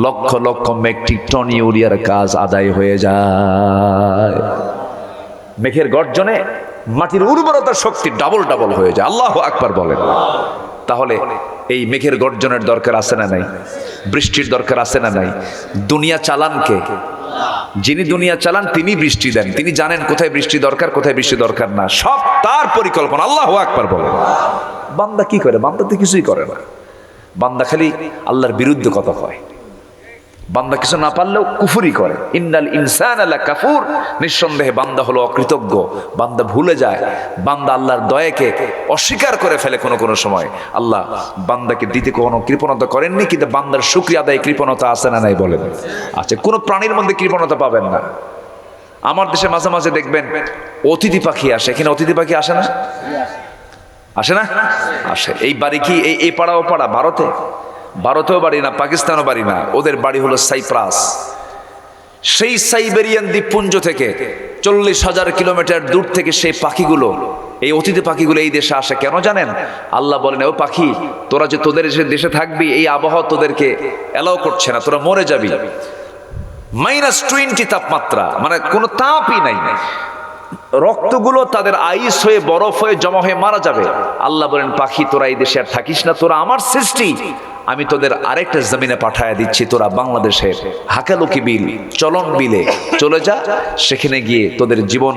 লক্ষ লক্ষ মেট্রিক টন ইউরিয়ার কাজ আদায় হয়ে যায়। মেঘের গর্জনে মাটির উর্বরতা শক্তি ডাবল হয়ে যায়। আল্লাহু আকবার বলেন। তাহলে এই মেঘের গর্জনের দরকার আছে না নাই? বৃষ্টির দরকার আছে না নাই? দুনিয়া চালান কে? যিনি দুনিয়া চালান তিনি বৃষ্টি দেন, তিনি জানেন কোথায় বৃষ্টি দরকার, কোথায় বৃষ্টি দরকার না, সব তার পরিকল্পনা। আল্লাহু আকবার বলে। বান্দা কি করে? বান্দা তো কিছুই করে না। বান্দা খালি আল্লাহর বিরুদ্ধে কথা কয়। বান্দা কিছু না পারলেও কুফরি করে। ইন্নাল ইনসানা লাকাফুর, নিঃসন্দেহে বান্দা হলো অকৃতজ্ঞ। বান্দা ভুলে যায়, বান্দা আল্লাহর দয়াকে অস্বীকার করে ফেলে কোনো কোনো সময়। আল্লাহ বান্দাকে দিতে কোনো কৃপণতা করেননি, কিন্তু বান্দার শুকরিয়া আদায় কৃপণতা আছে না নাই বলেন? আচ্ছা, কোনো প্রাণীর মধ্যে কৃপণতা পাবেন না। আমার দেশে মাঝে মাঝে দেখবেন অতিথি পাখি আসে। এখানে অতিথি পাখি আসে না? আসে না? আসে। এই বাড়ি কি এই পাড়া ও পাড়া? ভারতেও বাড়ি না, পাকিস্তানও বাড়ি না, ওদের বাড়ি হলো সাইপ্রাস। সেই সাইবেরিয়ান দ্বীপপুঞ্জ থেকে 40,000 কিলোমিটার দূর থেকে সেই পাখিগুলো, এই অতিথি পাখিগুলো এই দেশে আসে। কেন জানেন? আল্লাহ বলেন, ও পাখি, তোরা যে তোদের দেশে থাকবি, এই আবহাওয়া তোদেরকে এলাও করছে না, তোরা মরে যাবি। -20 তাপমাত্রা, মানে কোনো তাপই নাই। রক্তগুলো তাদের আইস হয়ে বরফ হয়ে জমা হয়ে মারা যাবে। আল্লাহ বলেন, পাখি তোরা এই দেশে আর থাকিস না, তোরা আমার সৃষ্টি, আমি তোদের আরেকটা জমিনে পাঠায় দিচ্ছি। তোরা বাংলাদেশের হাকালুকি বিল, চলন বিলে চলে যা, সেখানে গিয়ে তোদের জীবন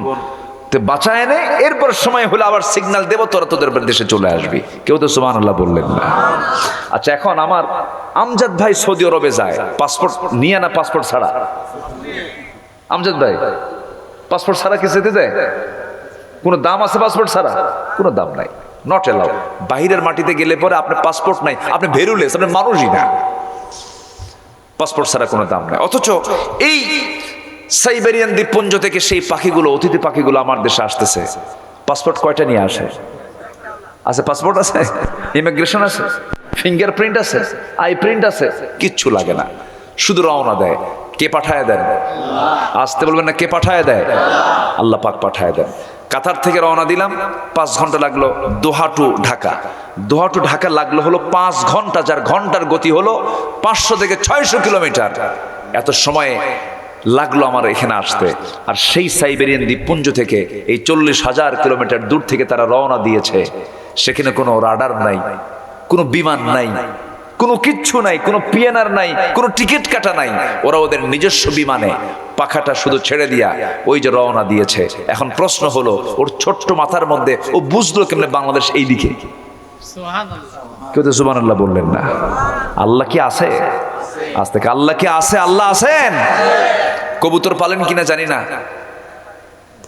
বাঁচায় নে। এরপর সময় হলে আবার সিগন্যাল দেব, তোরা তোদের দেশে চলে আসবি। কেউ তো সুবহানাল্লাহ বললেন না। আচ্ছা, এখন আমার আমজাদ ভাই সৌদি আরবে যায়, পাসপোর্ট নিয়ে না পাসপোর্ট ছাড়া? আমজাদ ভাই পাসপোর্ট ছাড়া কি যেতে দেয়? কোনো দাম আছে পাসপোর্ট ছাড়া? কোনো দাম নাই, নট এলাউড। বাহিরের মাটিতে গেলে পরে আপনার পাসপোর্ট নাই, আপনি ভেরুলেস, আপনি মানুষই না। পাসপোর্ট ছাড়া কোনো দাম নাই। অথচ এই সাইবেরিয়ান দ্বীপপুঞ্জ থেকে সেই পাখিগুলো, অতিথি পাখিগুলো আমার দেশে আসতেছে। পাসপোর্ট কয়টা নিয়ে আসে? আছে পাসপোর্ট আছে, ইমিগ্রেশন আছে, ফিঙ্গারপ্রিন্ট আছে, আই প্রিন্ট আছে, কিচ্ছু লাগে না, শুধু রওনা দেয়। কে পাঠায় দেন? আসতে বলবেন না, কে পাঠায় দেয়? আল্লাহ পাক পাঠায় দেন। কাতার থেকে রওনা দিলাম, 5 ঘন্টা লাগলো দোহা টু ঢাকা। দোহা টু ঢাকা লাগলো হলো 5 ঘন্টা, যার ঘন্টার গতি হলো 500 থেকে 600 কিলোমিটার। এত সময় লাগলো আমার এখানে আসতে। আর সেই সাইবেরিয়ান দ্বীপপুঞ্জ থেকে এই 40,000 কিলোমিটার দূর থেকে তারা রওনা দিয়েছে। সেখানে কোনো রাডার নাই, কোনো বিমান নাই, কোনো কিচ্ছু নাই, কোনো পিএনআর নাই, কোনো টিকিট কাটা নাই। ওরা ওদের নিজস্ব বিমানে পাখাটা শুধু ছেড়ে দিয়া ওই যে রওনা দিয়েছে। এখন প্রশ্ন হলো, ওর ছোট্ট মাথার মধ্যে ও বুঝলো কেমনে বাংলাদেশ এই দিকে? কেউ তো সুবহানাল্লাহ বললেন না। আল্লাহ কি আছে? আজ থেকে আল্লাহ কি আছে? আল্লাহ আছেন। কবুতর পালেন কিনা জানি না,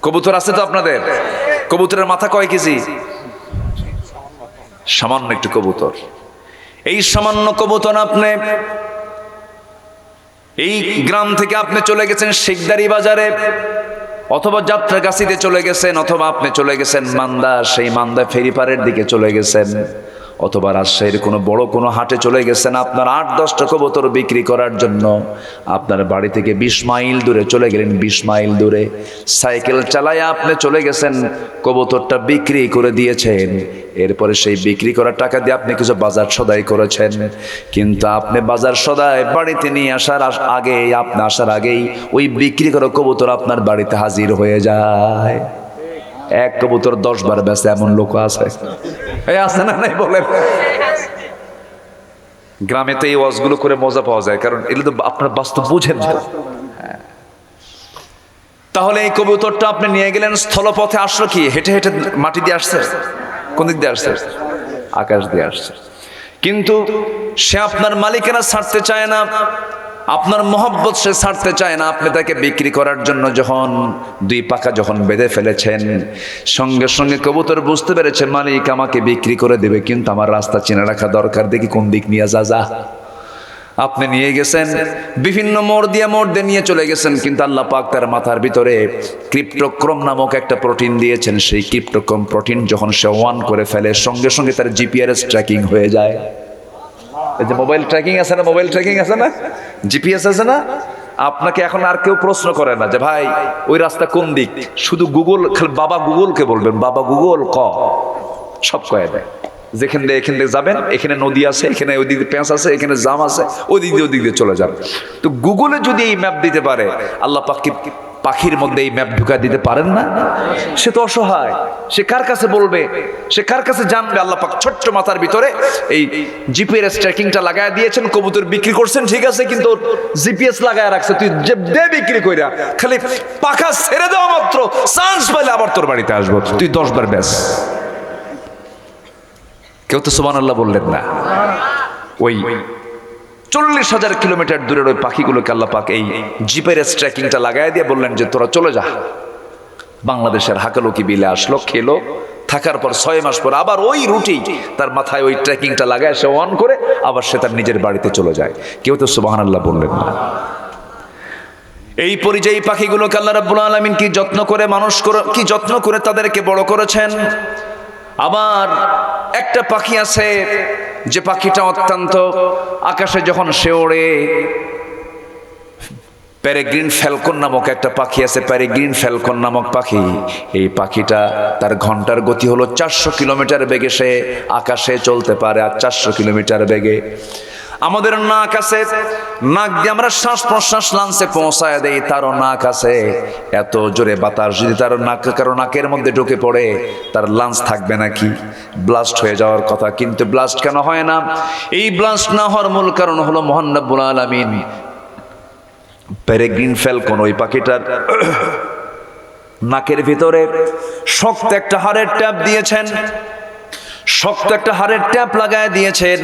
কবুতর আছে তো আপনাদের? কবুতরের মাথা কয় কেজি? সামান্য একটু কবুতর। এই সামান্য কবুতর, আপনি এই গ্রাম থেকে আপনি চলে গেছেন শিকদারি বাজারে, অথবা যাত্রাগাছিতে চলে গেছেন, অথবা আপনি চলে গেছেন মান্দা, সেই মান্দা ফেরিপাড়ের দিকে চলে গেছেন, অথবা রাজশাহীর কোনো বড় কোনো হাটে চলে গেছেন আপনার 8-10টা কবুতর বিক্রি করার জন্য। আপনার বাড়ি থেকে 20 মাইল দূরে চলে গেলেন, 20 মাইল দূরে সাইকেল চালায় আপনি চলে গেছেন, কবুতরটা বিক্রি করে দিয়েছেন। এরপরে সেই বিক্রি করার টাকা দিয়ে আপনি কিছু বাজার সদাই করেছেন, কিন্তু আপনি বাজার সদাই বাড়িতে নিয়ে আসার আগেই ওই বিক্রি করা কবুতর আপনার বাড়িতে হাজির হয়ে যায়। এক কবুতর 10 বার বেচে এমন লোক আছে, আছে না নাই বলেন? গ্রামে তো এই ওয়াজগুলো করে মজা পাওয়া যায়, কারণ এগুলো তো আপনার বাস্তব বুঝেন না। তাহলে এই কবুতরটা আপনি নিয়ে গেলেন, স্থলপথে আসলো কি? হেঁটে হেঁটে মাটি দিয়ে আসছে? কোন দিক দিয়ে আসছে? আকাশ দিয়ে আসছে। কিন্তু সে আপনার মালিকানা ছাড়তে চায় না, আপনার মহব্বত সে ছাড়তে চায় না। আপনি তাকে বিক্রি করার জন্য যখন 2 পাখা যখন বেঁধে ফেলেছেন, সঙ্গে সঙ্গে কবুতর বুঝতে পেরেছে মালিক আমাকে বিক্রি করে দেবে, কিন্তু আমার রাস্তা চিনে রাখা দরকার, দেখি কোন দিক নিয়ে যা। আপনি নিয়ে গেছেন, বিভিন্ন মোড় দিয়ে নিয়ে চলে গেছেন, কিন্তু আল্লাহ পাক তার মাথার ভিতরে ক্রিপ্টোক্রম নামক একটা প্রোটিন দিয়েছেন। সেই ক্রিপ্টোক্রম প্রোটিন যখন সে অন করে ফেলে, সঙ্গে সঙ্গে তার জিপিআরএস ট্র্যাকিং হয়ে যায়। এই যে মোবাইল ট্র্যাকিং আছে না, মোবাইল ট্র্যাকিং আছে না, জিপিএস আছে না, আপনাকে এখন আর কেউ প্রশ্ন করে না যে ভাই ওই রাস্তা কোন দিক, শুধু গুগল, বাবা গুগলকে বলবেন, বাবা গুগল সব কয়ে দেয়। যেখান দিয়ে এখান থেকে যাবেন, এখানে নদী আছে, এখানে ওই দিক দিয়ে পেঁচ আছে, এখানে জাম আছে, ওই দিক দিয়ে চলে যান। তো গুগলে যদি এই ম্যাপ দিতে পারে, আল্লাহ পাক পাখির মধ্যে এই ম্যাপ ঢুকা দিতে পারেন না? সে তো অসহায়, সে কার কাছে বলবে, সে কার কাছে জানবে? আল্লাহ পাক ছোট্ট মাথার ভিতরে এই জিপিএস ট্র্যাকিংটা লাগায় দিয়েছেন। কবুতর বিক্রি করছেন ঠিক আছে, কিন্তু জিপিএস লাগায় রাখছে, তুই যে দে বিক্রি কইরা, খালি পাখা ছেড়ে দেওয়া মাত্র চান্স পাইলে আবার তোর বাড়িতে আসবো, তুই 10 বার ব্যাস। কেউ তো সুবহানাল্লাহ বললেন না। ওই 40,000 কিলোমিটার দূরের ওই পাখিগুলোকে আল্লাহ পাক এই জিপিএস ট্র্যাকিংটা লাগায় দিয়ে বললেন যে তোরা চলে যা। বাংলাদেশের হাকালুকি বিলে আসলো, খেলো, থাকার পর 6 মাস পর আবার ওই রুটি তার মাথায় ওই ট্র্যাকিংটা লাগায় সে অন করে আবার সে তার নিজের বাড়িতে চলে যায়। কেউ তো সুবহানাল্লাহ বললেন না। এই পরিযায়ী পাখিগুলোকে আল্লাহ রাব্বুল আলামিন কি যত্ন করে মানুষ করে, কি যত্ন করে তাদেরকে বড় করেছেন। আবার একটা পাখি আছে যে পাখিটা অত্যন্ত আকাশে যখন সে ওড়ে, প্যারেগ্রিন ফ্যালকন নামক একটা পাখি আছে, প্যারেগ্রিন ফ্যালকন নামক পাখি। এই পাখিটা তার ঘন্টার গতি হলো 400 কিলোমিটার বেগে সে আকাশে চলতে পারে, আর 400 কিলোমিটার বেগে। আমাদের নাক আছে, নাক দিয়ে আমরা শ্বাস প্রশ্বাস লাঞ্চে পৌঁছায় দেই, তারও নাক আছে। এত জোরে বাতাস যদি তার কারো নাকের মধ্যে ঢুকে পড়ে, তার লাঞ্চ থাকবে নাকি? ব্লাস্ট হয়ে যাওয়ার কথা। কিন্তু ব্লাস্ট কেন হয় না? এই ব্লাস্ট না হওয়ার মূল কারণ হলো মহান রব্বুল আলামিন প্যারেগ্রিন ফ্যালকন ওই পাখিটার নাকের ভিতরে শক্ত একটা হাড়ের ট্যাপ দিয়েছেন, শক্ত একটা হাড়ের ট্যাপ লাগায় দিয়েছেন।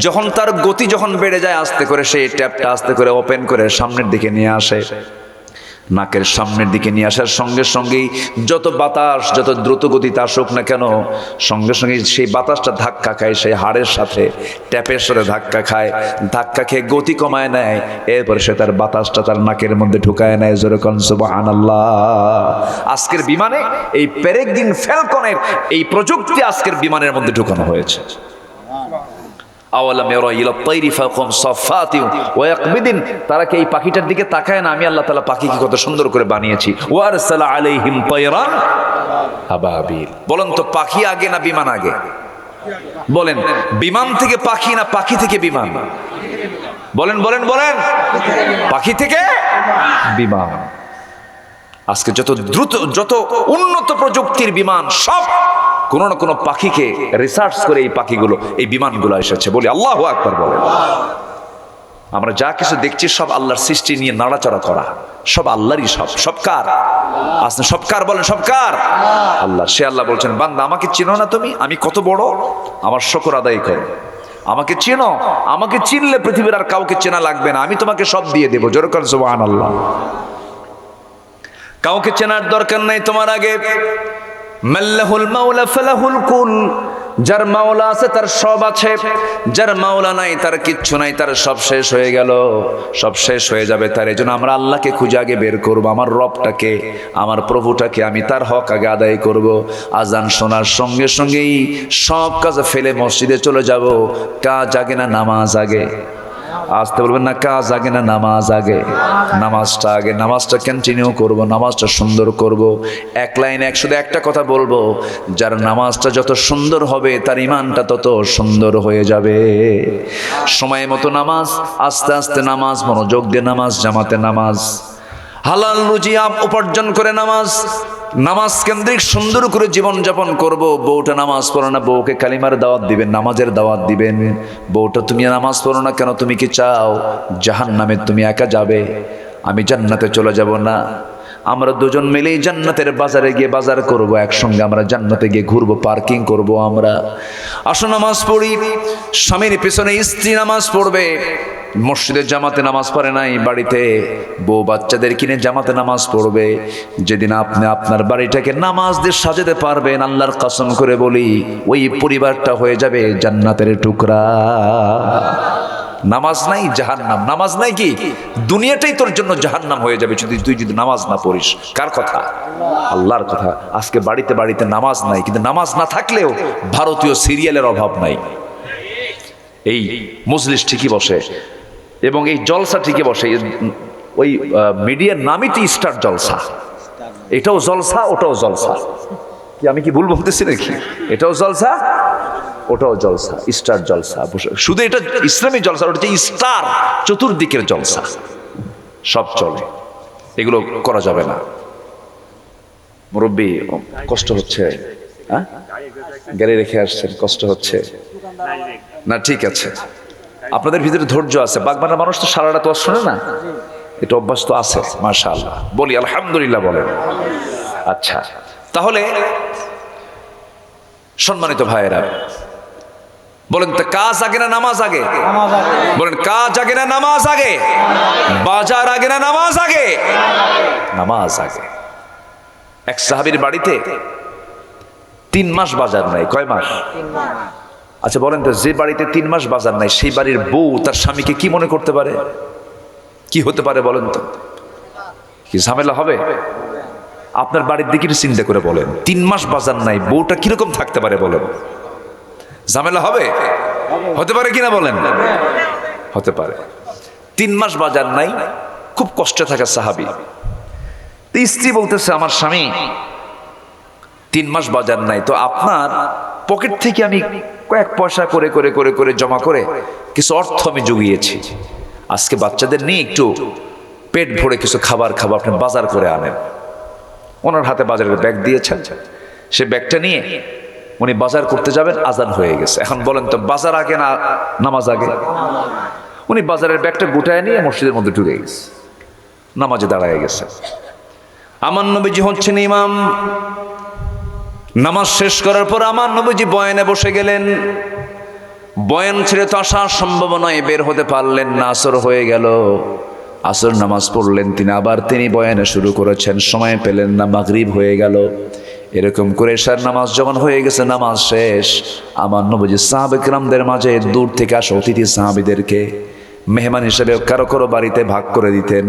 যখন তার গতি যখন বেড়ে যায় আস্তে করে, সেই ট্যাপটা আস্তে করে ওপেন করে সামনের দিকে নিয়ে আসে। নাকের সামনের দিকে নিয়ে আসার সঙ্গে সঙ্গেই যত বাতাস যত দ্রুত গতিতে আসুক না কেন, সঙ্গে সঙ্গে সেই বাতাসটা ধাক্কা খায় সেই হাড়ের সাথে, ট্যাপের সাথে ধাক্কা খায়, ধাক্কা খেয়ে গতি কমায় নেয়। এরপরে সে তার বাতাসটা তার নাকের মধ্যে ঢুকায় নেয়। জোরে কোন সুবহানাল্লাহ। আজকের বিমানে এই প্যারেগ্রিন ফ্যালকনের এই প্রযুক্তি আজকের বিমানের মধ্যে ঢুকানো হয়েছে। আওয়ালাম ইয়ারা ইলা তাইরি ফাকুম সাফাতিন ওয়া ইয়াকবিদিন, তারা কি এই পাখিটার দিকে তাকায় না? আমি আল্লাহ তাআলা পাখিকে কত সুন্দর করে বানিয়েছি। ওয়া আরসালা আলাইহিম তায়রান আবাবিল। বলেন তো পাখি আগে না বিমান আগে? বলেন বিমান থেকে পাখি না পাখি থেকে বিমান? বলেন বলেন বলেন, পাখি থেকে বিমান। আজকে যত দ্রুত যত উন্নত প্রযুক্তির বিমান সব কোনো না কোনো পাখিকে রিসার্চ করে এই পাখিগুলো এই বিমানগুলো এসেছে। বলি আল্লাহু আকবার বলেন। আমরা যা কিছু দেখছি সব আল্লাহর সৃষ্টি নিয়ে নাড়াচাড়া করা, সব আল্লাহরই। সব কার? আসলে সব কার? বলেন সব কার? আল্লাহ। সে আল্লাহ বলছেন, বান্দা আমাকে চিনো না তুমি? আমি কত বড়, আমার শুকর আদায় করো। আমাকে চিনো? আমাকে চিনলে পৃথিবীর আর কাউকে চেনা লাগবে না, আমি তোমাকে সব দিয়ে দেবো। জোরে করে সুবহানাল্লাহ। কাউকে চেনার দরকার নাই তোমার আগে। মাল্লাহুল মাওলা ফালাহুল কুল। যার মাওলা আছে তার সব আছে, যার মাওলা নাই তার কিচ্ছু নাই, তার সব শেষ হয়ে গেল, সব শেষ হয়ে যাবে তার। এই জন্য আমরা আল্লাহকে খুঁজে আগে বের করবো, আমার রবটাকে, আমার প্রভুটাকে আমি তার হক আগে আদায় করব। আজান শোনার সঙ্গে সঙ্গেই সব কাজ ফেলে মসজিদে চলে যাব। কাজ আগে না নামাজ আগে? আসতে বলবেন না, কাজ আগে না নামাজ আগে? নামাজটা আগে। নামাজটা কন্টিনিউ করব, নামাজটা সুন্দর করব। এক লাইনে শুধু একটা কথা বলবো, যার নামাজটা যত সুন্দর হবে তার ইমানটা তত সুন্দর হয়ে যাবে। সময় মতো নামাজ, আস্তে আস্তে নামাজ, মনোযোগ দিয়ে নামাজ, জামাতে নামাজ, হালাল রুজি উপার্জন করে নামাজ, নামাজ কেন্দ্রিক সুন্দর করে জীবন যাপন করব। বউটা নামাজ পড়ো না, বউকে কালিমার দাওয়াত দিবেন, নামাজের দাওয়াত দিবেন। বউটা তুমি নামাজ পড়ো না কেন? তুমি কি চাও জাহান্নামে তুমি একা যাবে, আমি জান্নাতে চলে যাব? না, আমরা দুজন মিলেই জান্নাতের বাজারে গিয়ে বাজার করব, একসঙ্গে আমরা জান্নাতে গিয়ে ঘুরবো, পার্কিং করব। আমরা আসো নামাজ পড়ি। স্বামীর পেছনে স্ত্রী নামাজ পড়বে। মসজিদের জামাতে নামাজ পড়ে নাই, বাড়িতে বউ বাচ্চাদের কিনে জামাতে নামাজ পড়বে। যেদিন আপনি আপনার বাড়িটাকে নামাজ দিয়ে সাজাতে পারবেন, আল্লাহর কসম করে বলি ওই পরিবারটা হয়ে যাবে জান্নাতের টুকরা। নামাজ নাই জাহান্নাম, নামাজ নাই কি দুনিয়াটাই তোর জন্য জাহান্নাম হয়ে যাবে যদি তুই নামাজ না পড়িস। কার কথা? আল্লাহর কথা। আজকে বাড়িতে বাড়িতে নামাজ নাই, কিন্তু নামাজ না থাকলেও ভারতীয় সিরিয়ালের অভাব নাই। এই মজলিস ঠিকই বসে এবং এই জলসা ঠিকই বসে। ওই মিডিয়ার নামই তো স্টার জলসা। এটাও জলসা, ওটাও জলসা। কি আমি কি ভুল বলতেছি নাকি? এটাও জলসা, ওটাও জলসা, স্টার জলসা। শুধু এটা ইসলামী জলসা, ওটা হচ্ছে স্টার, চতুর্দিকের জলসা, সব চলে। এগুলো করা যাবে না। মুরব্বী কষ্ট হচ্ছে, হ্যাঁ গাড়ি রেখে আসছেন, কষ্ট হচ্ছে না? ঠিক আছে, আপনাদের ভিতরে ধৈর্য আছে। বাগমারা মানুষ তো সারাটা তো শোনে না, এটা অভ্যাস তো আছে, মাশাআল্লাহ। বলি আলহামদুলিল্লাহ বলেন। আচ্ছা, তাহলে সম্মানিত ভাইয়েরা বলেন তো, কাজ আগে না নামাজ আগে? বলেন, কাজ আগে না নামাজ আগে? বাজার আগে না নামাজ আগে? নামাজ আগে। এক সাহাবীর বাড়িতে 3 মাস বাজার নাই। কয় মাস? আচ্ছা বলেন তো, যে বাড়িতে 3 মাস বাজার নাই সেই বাড়ির বউ তার স্বামীকে কি মনে করতে পারে? কি হতে পারে বলেন তো? কি ঝামেলা হবে? আপনার বাড়ির দিকে চিন্তা করে বলেন, 3 মাস বাজার নাই, বউটা কিরকম থাকতে পারে বলেন? ঝামেলা হবে? হতে পারে কিনা বলেন? হতে পারে। 3 মাস বাজার নাই, খুব কষ্টে থাকা সাহাবী। স্ত্রী বলতেছে, আমার স্বামী 3 মাস বাজার নাই, তো আপনার পকেট থেকে আমি কয়েক পয়সা করে করে করে করে জমা করে কিছু অর্থ আমি জুগিয়েছি, আজকে বাচ্চাদের নিয়ে একটু পেট ভরে কিছু খাবার খাবো, আপনি বাজার করে আনেন। ওনার হাতে বাজারের ব্যাগ দিয়েছেন, সে ব্যাগটা নিয়ে উনি বাজার করতে যাবেন, আজান হয়ে গেছে। এখন বলেন তো, বাজার আগে না নামাজ আগে? উনি বাজারের ব্যাগটা গুটায় নিয়ে মসজিদের মধ্যে ঢুকে গেছে, নামাজে দাঁড়ায় গেছে। আমার নবীজি হচ্ছেন ইমাম। নামাজ শেষ করার পর আমার নবীজি বয়ানে বসে গেলেন। বয়ান ছেড়ে তো আসা সম্ভব নয়, বের হতে পারলেন না। আসর হয়ে গেল, আসর নামাজ পড়লেন তিনি, আবার তিনি বয়ানে শুরু করেছেন, সময় পেলেন না, মাগরিব হয়ে গেল। এরকম করে এশার নামাজ যখন হয়ে গেছে, নামাজ শেষ, আমার নবীজি সাহাবে কিরামদের মাঝে দূর থেকে আসা অতিথি সাহাবীদেরকে মেহমান হিসেবে কারো কারো বাড়িতে ভাগ করে দিতেন।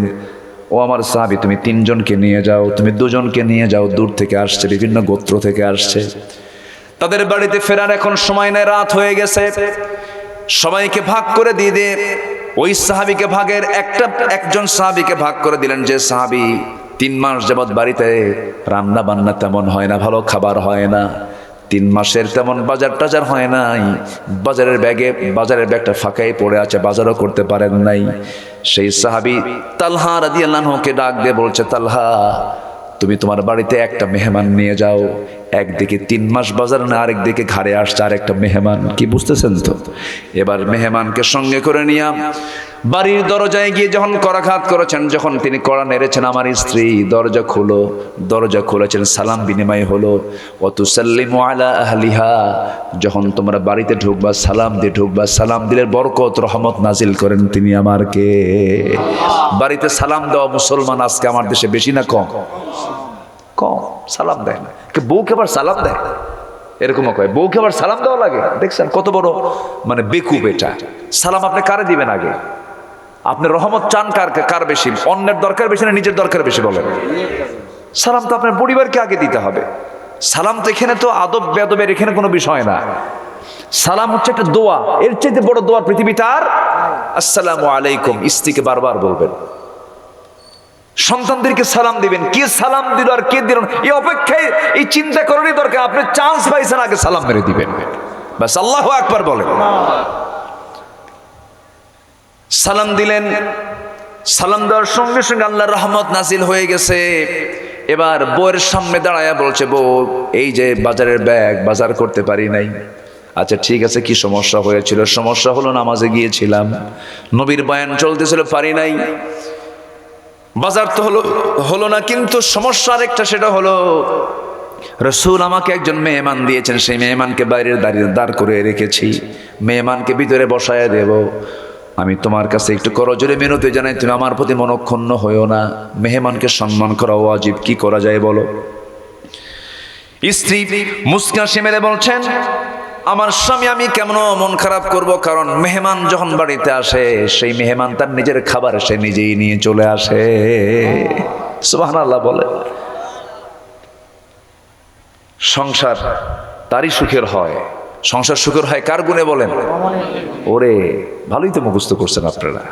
ও আমার সাহাবী, তুমি 3 জনকে নিয়ে যাও, তুমি 2 জনকে নিয়ে যাও, দূর থেকে আসছে, বিভিন্ন গোত্র থেকে আসছে, তাদের বাড়িতে ফেরার এখন সময় নেই, রাত হয়ে গেছে। সবাইকে ভাগ করে দিয়ে দে। ওই সাহাবীকে ভাগের একজন সাহাবীকে ভাগ করে দিলেন, যে সাহাবী 3 মাস যাবৎ বাড়িতে রান্না বান্না তেমন হয় না, ভালো খাবার হয় না, 3 মাসের তেমন বাজার টাজার হয় নাই, বাজারের ব্যাগটা ফাঁকাই পড়ে আছে, বাজারও করতে পারেন নাই। সেই সাহাবী তালহা রাদিয়াল্লাহু আনহুকে ডাক দিয়ে বলছে, তালহা, তুমি তোমার বাড়িতে একটা মেহমান নিয়ে যাও। একদিকে 3 মাস বাজার না, আরেকদিকে ঘাড়ে আসছে আরেকটা মেহমান। কি বুঝতেছেন তো? এবার মেহমানকে সঙ্গে করে নিয়ে বাড়ির দরজায় গিয়ে যখন করাঘাত করেছেন, যখন তিনি কড়া নেড়েছেন, আমার স্ত্রী দরজা খুলো, দরজা খুলেছেন, সালাম বিনিময় হলো। ওয়াতুসাল্লিমু আলা আহলিহা, যখন তোমরা বাড়িতে ঢুকবা সালাম দিয়ে ঢুকবা, সালাম দিলে বরকত রহমত নাজিল করেন তিনি আমার কে। বাড়িতে সালাম দেওয়া মুসলমান আজকে আমার দেশে বেশি না কম? কম সালাম দেয় না। বউকে আবার সালাম দেয়, এরকমও কয় বউকে আবার সালাম দেওয়া লাগে। দেখছেন কত বড় মানে বেকুব এটা। সালাম আপনি কারে দিবেন আগে? আপনি রহমত চান কার বেশি? অন্যের দরকার বেশি না নিজের দরকার বেশি বলেন? সালাম তো আপনার পরিবারকে আগে দিতে হবে। সালাম তো এখানে তো আদব বেদবের এখানে কোনো বিষয় না। সালাম হচ্ছে একটা দোয়া, এর চাইতে বড় দোয়া পৃথিবীতে আর? আসসালামু আলাইকুম, স্ত্রীকে বারবার বলবেন। সন্তানদেরকে সালাম দিবেন, কে সালাম দিল আর কে দিল এই অপেক্ষায় এই চিন্তা করারই দরকার। আপনি চান্স পাইছেন, আগে সালাম মেরে দিবেন, বাস। আল্লাহু আকবার বলেন। সালাম দিলেন, সালাম দেওয়ার সঙ্গে সঙ্গে আল্লাহর রহমত নাজিল হয়ে গেছে। এবার বউয়ের সামনে দাঁড়ায়া বলছে, বউ, এই যে বাজারের ব্যাগ বাজার করতে পারি নাই। আচ্ছা ঠিক আছে, কি সমস্যা হয়েছিল? সমস্যা হলো নামাজে গিয়েছিলাম, নবীর বয়ান চলতেছিল, পারি নাই। বাজার তো হলো না, কিন্তু সমস্যা আরেকটা, সেটা হলো রাসূল আমাকে একজন মেহমান দিয়েছেন, সেই মেহমানকে বাইরের দাঁড় করে রেখেছি, মেহমানকে ভিতরে বসায় দেব। আমি তোমার কাছে একটু করজোরে মিনতি জানাই, তুমি আমার প্রতি মনক্ষুণ্ণ হইও না। মেহমানকে সম্মান করা ওয়াজিব, কি করা যায় বলো? স্ত্রী মুস্কা হাসি মেরে বলছেন, আমার স্বামী, আমি কেমন মন খারাপ করব, কারণ মেহমান যখন বাড়িতে আসে সেই মেহমান তার নিজের খাবার সে নিজেই নিয়ে চলে আসে। সুবহানাল্লাহ বলে। সংসার তারই সুখের হয়। সংসার সুখের হয় কার গুণে বলেন? ওরে ভালোই তো মুখস্থ করছেন আপনারা।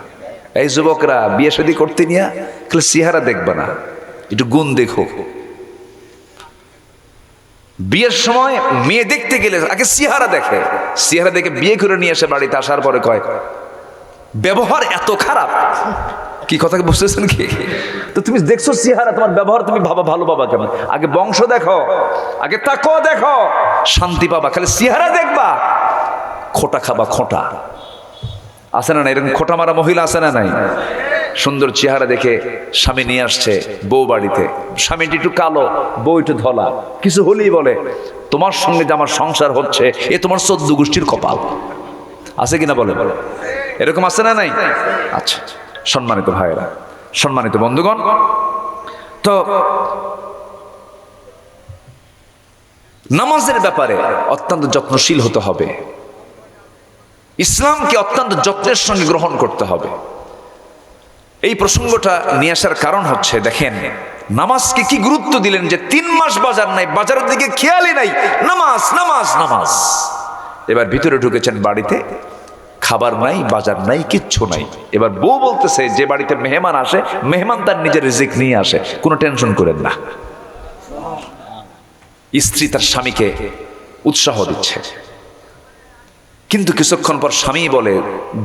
এই যুবকরা বিয়ে শাদী করতে নিয়ে খালি চেহারা দেখবে না, একটু গুণ দেখো। বিয়ের সময় মেয়ে দেখতে গেলে আগে চেহারা দেখে, চেহারা দেখে বিয়ে করে নিয়ে আসে, বাড়িতে আসার পরে কয় ব্যবহার এত খারাপ। কি কথা বুঝতেছেন কি? তো তুমি দেখছো চেহারা, তোমার ব্যবহার তুমি ভাবা ভালো বাবা কেমন। আগে বংশ দেখো, আগে তাকওয়া দেখো, শান্তি পাবা। খালি চেহারা দেখবা, খোটা খাবা। খোটা আছে না নাই? এরকম খোটা মারা মহিলা আছে না নাই? সুন্দর চেহারা দেখে স্বামী নিয়ে আসছে বউ বাড়িতে, স্বামীটি একটু কালো, বউ একটু ধলা, কিছু হলেই বলে তোমার সঙ্গে যে আমার সংসার হচ্ছে এ তোমার 14 গোষ্ঠীর কপাল। আছে কিনা বলে? এরকম আছে না নাই? আচ্ছা, সম্মানিত ভাইয়েরা, সম্মানিত বন্ধুগণ, তো নামাজের ব্যাপারে অত্যন্ত যত্নশীল হতে হবে। ইসলামকে অত্যন্ত যত্নের সঙ্গে গ্রহণ করতে হবে। এই প্রসঙ্গটা নিয়ে আসার কারণ হচ্ছে, দেখেন নামাজকে কি গুরুত্ব দিলেন যে 3 মাস বাজার নাই, বাজারের দিকে খেয়ালই নাই, নামাজ নামাজ নামাজ। এবার ভিতরে ঢুকেছেন বাড়িতে, খাবার নাই, বাজার নাই, কিচ্ছু নাই। এবার বউ বলতেছে যে বাড়িতে মেহমান আসে, মেহমান তার নিজের রিজিক নিয়ে আসে, কোনো টেনশন করেন না। স্ত্রী তার স্বামীকে উৎসাহ দিচ্ছে, কিন্তু কিছুক্ষণ পর স্বামী বলে,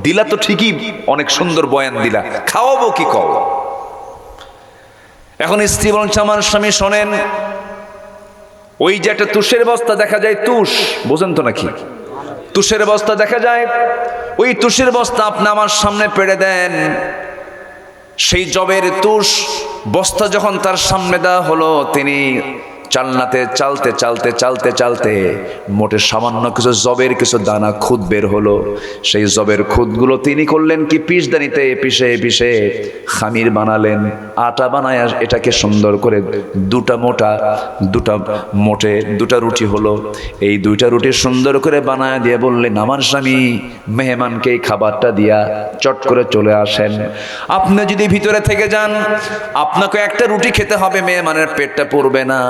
দিলা তো ঠিকই, অনেক সুন্দর বয়ান দিলা, খাওয়াবো কি কও? এখন স্ত্রী বলছে, আমার স্বামী শোনেন, ওই যে একটা তুষের বস্তা দেখা যায়, তুষ বোঝেন তো নাকি? তুষের বস্তা দেখা যায়, ওই তুষের বস্তা আপনি আমার সামনে পেড়ে দেন। সেই জবের তুষ বস্তা যখন তার সামনে দেওয়া হলো, তিনি চালনাতে চালতে চালতে চালতে চালতে মোটে সামান্য কিছু জবের কিছু দানা খুদ বের হলো। সেই জবের খুদগুলো তিনি করলেন কি, পিষদানিতে পিষে পিষে খামির বানালেন, আটা বানায় এটাকে সুন্দর করে দুটা মোটে দুটা রুটি হলো। এই 2টা রুটি সুন্দর করে বানায় দিয়ে বললেন, আমার স্বামী মেহমানকে এই খাবারটা দিয়া চট করে চলে আসেন। আপনি যদি ভিতরে থেকে যান, আপনাকে একটা রুটি খেতে হবে, মেহমানের পেটটা পড়বে না।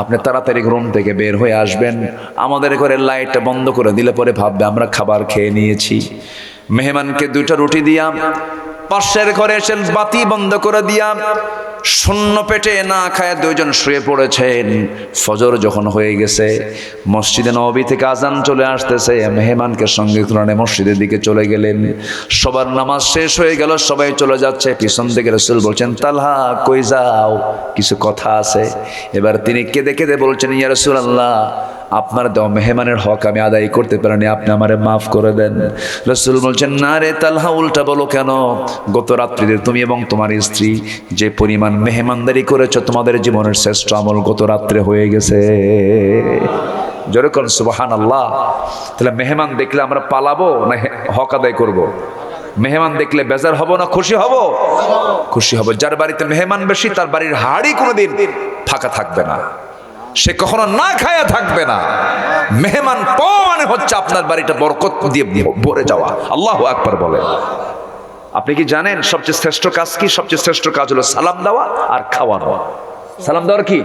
আপনি তাড়াতাড়ি রুম থেকে বের হয়ে আসবেন, আমাদের ঘরে লাইটটা বন্ধ করে দিলে পরে ভাববে আমরা খাবার খেয়ে নিয়েছি। মেহমানকে 2টা রুটি দিয়া পাশের ঘরে এসে বাতি বন্ধ করে দিয়া শূন্য পেটে না খায় 2জন শুয়ে পড়েছেন। ফজর যখন হয়ে গেছে, মসজিদে নববী থেকে আজান চলে আসতেছে, মেহমানকে সঙ্গে তুলনে মসজিদের দিকে চলে গেলেন। সবার নামাজ শেষ হয়ে গেল, সবাই চলে যাচ্ছে। পিছন থেকে রাসূল বলছেন, তালহা কই যাও, কিছু কথা আছে। এবার তিনি কেঁদে কেঁদে বলছেন, ইয়া রাসূলুল্লাহ, আপনার দেওয়া মেহমানের হক আমি আদায় করতে পারিনি, আপনি আমারে মাফ করে দেন। রাসূল বলছেন, না রে তালহা, উল্টা বলো কেন? গত রাত্রিতে তুমি এবং তোমার স্ত্রী যে পরিমাণ মেহমানদারি করেছো, তোমাদের জীবনের শ্রেষ্ঠ আমল গত রাত্রে হয়ে গেছে। জোরে কোন সুবহানাল্লাহ। তাহলে মেহমান দেখলে আমরা পালাবো না হক আদায় করব? মেহমান দেখলে বেজার হব না খুশি হব? খুশি হব। যার বাড়িতে মেহমান বেশি, তার বাড়ির হাড়ি কোনোদিন ফাঁকা থাকবে না, সে কখনো না খায়া থাকবে না। মেহমান পাওয়া মানে হচ্ছে আপনার বাড়িটা বরকত দিয়ে ভরে যাওয়া। আল্লাহু আকবার বলে। আপনি কি জানেন সবচেয়ে শ্রেষ্ঠ কাজ কি? সবচেয়ে শ্রেষ্ঠ কাজ হলো সালাম দেওয়া আর খাওয়ানো। সালাম দেওয়ার কি?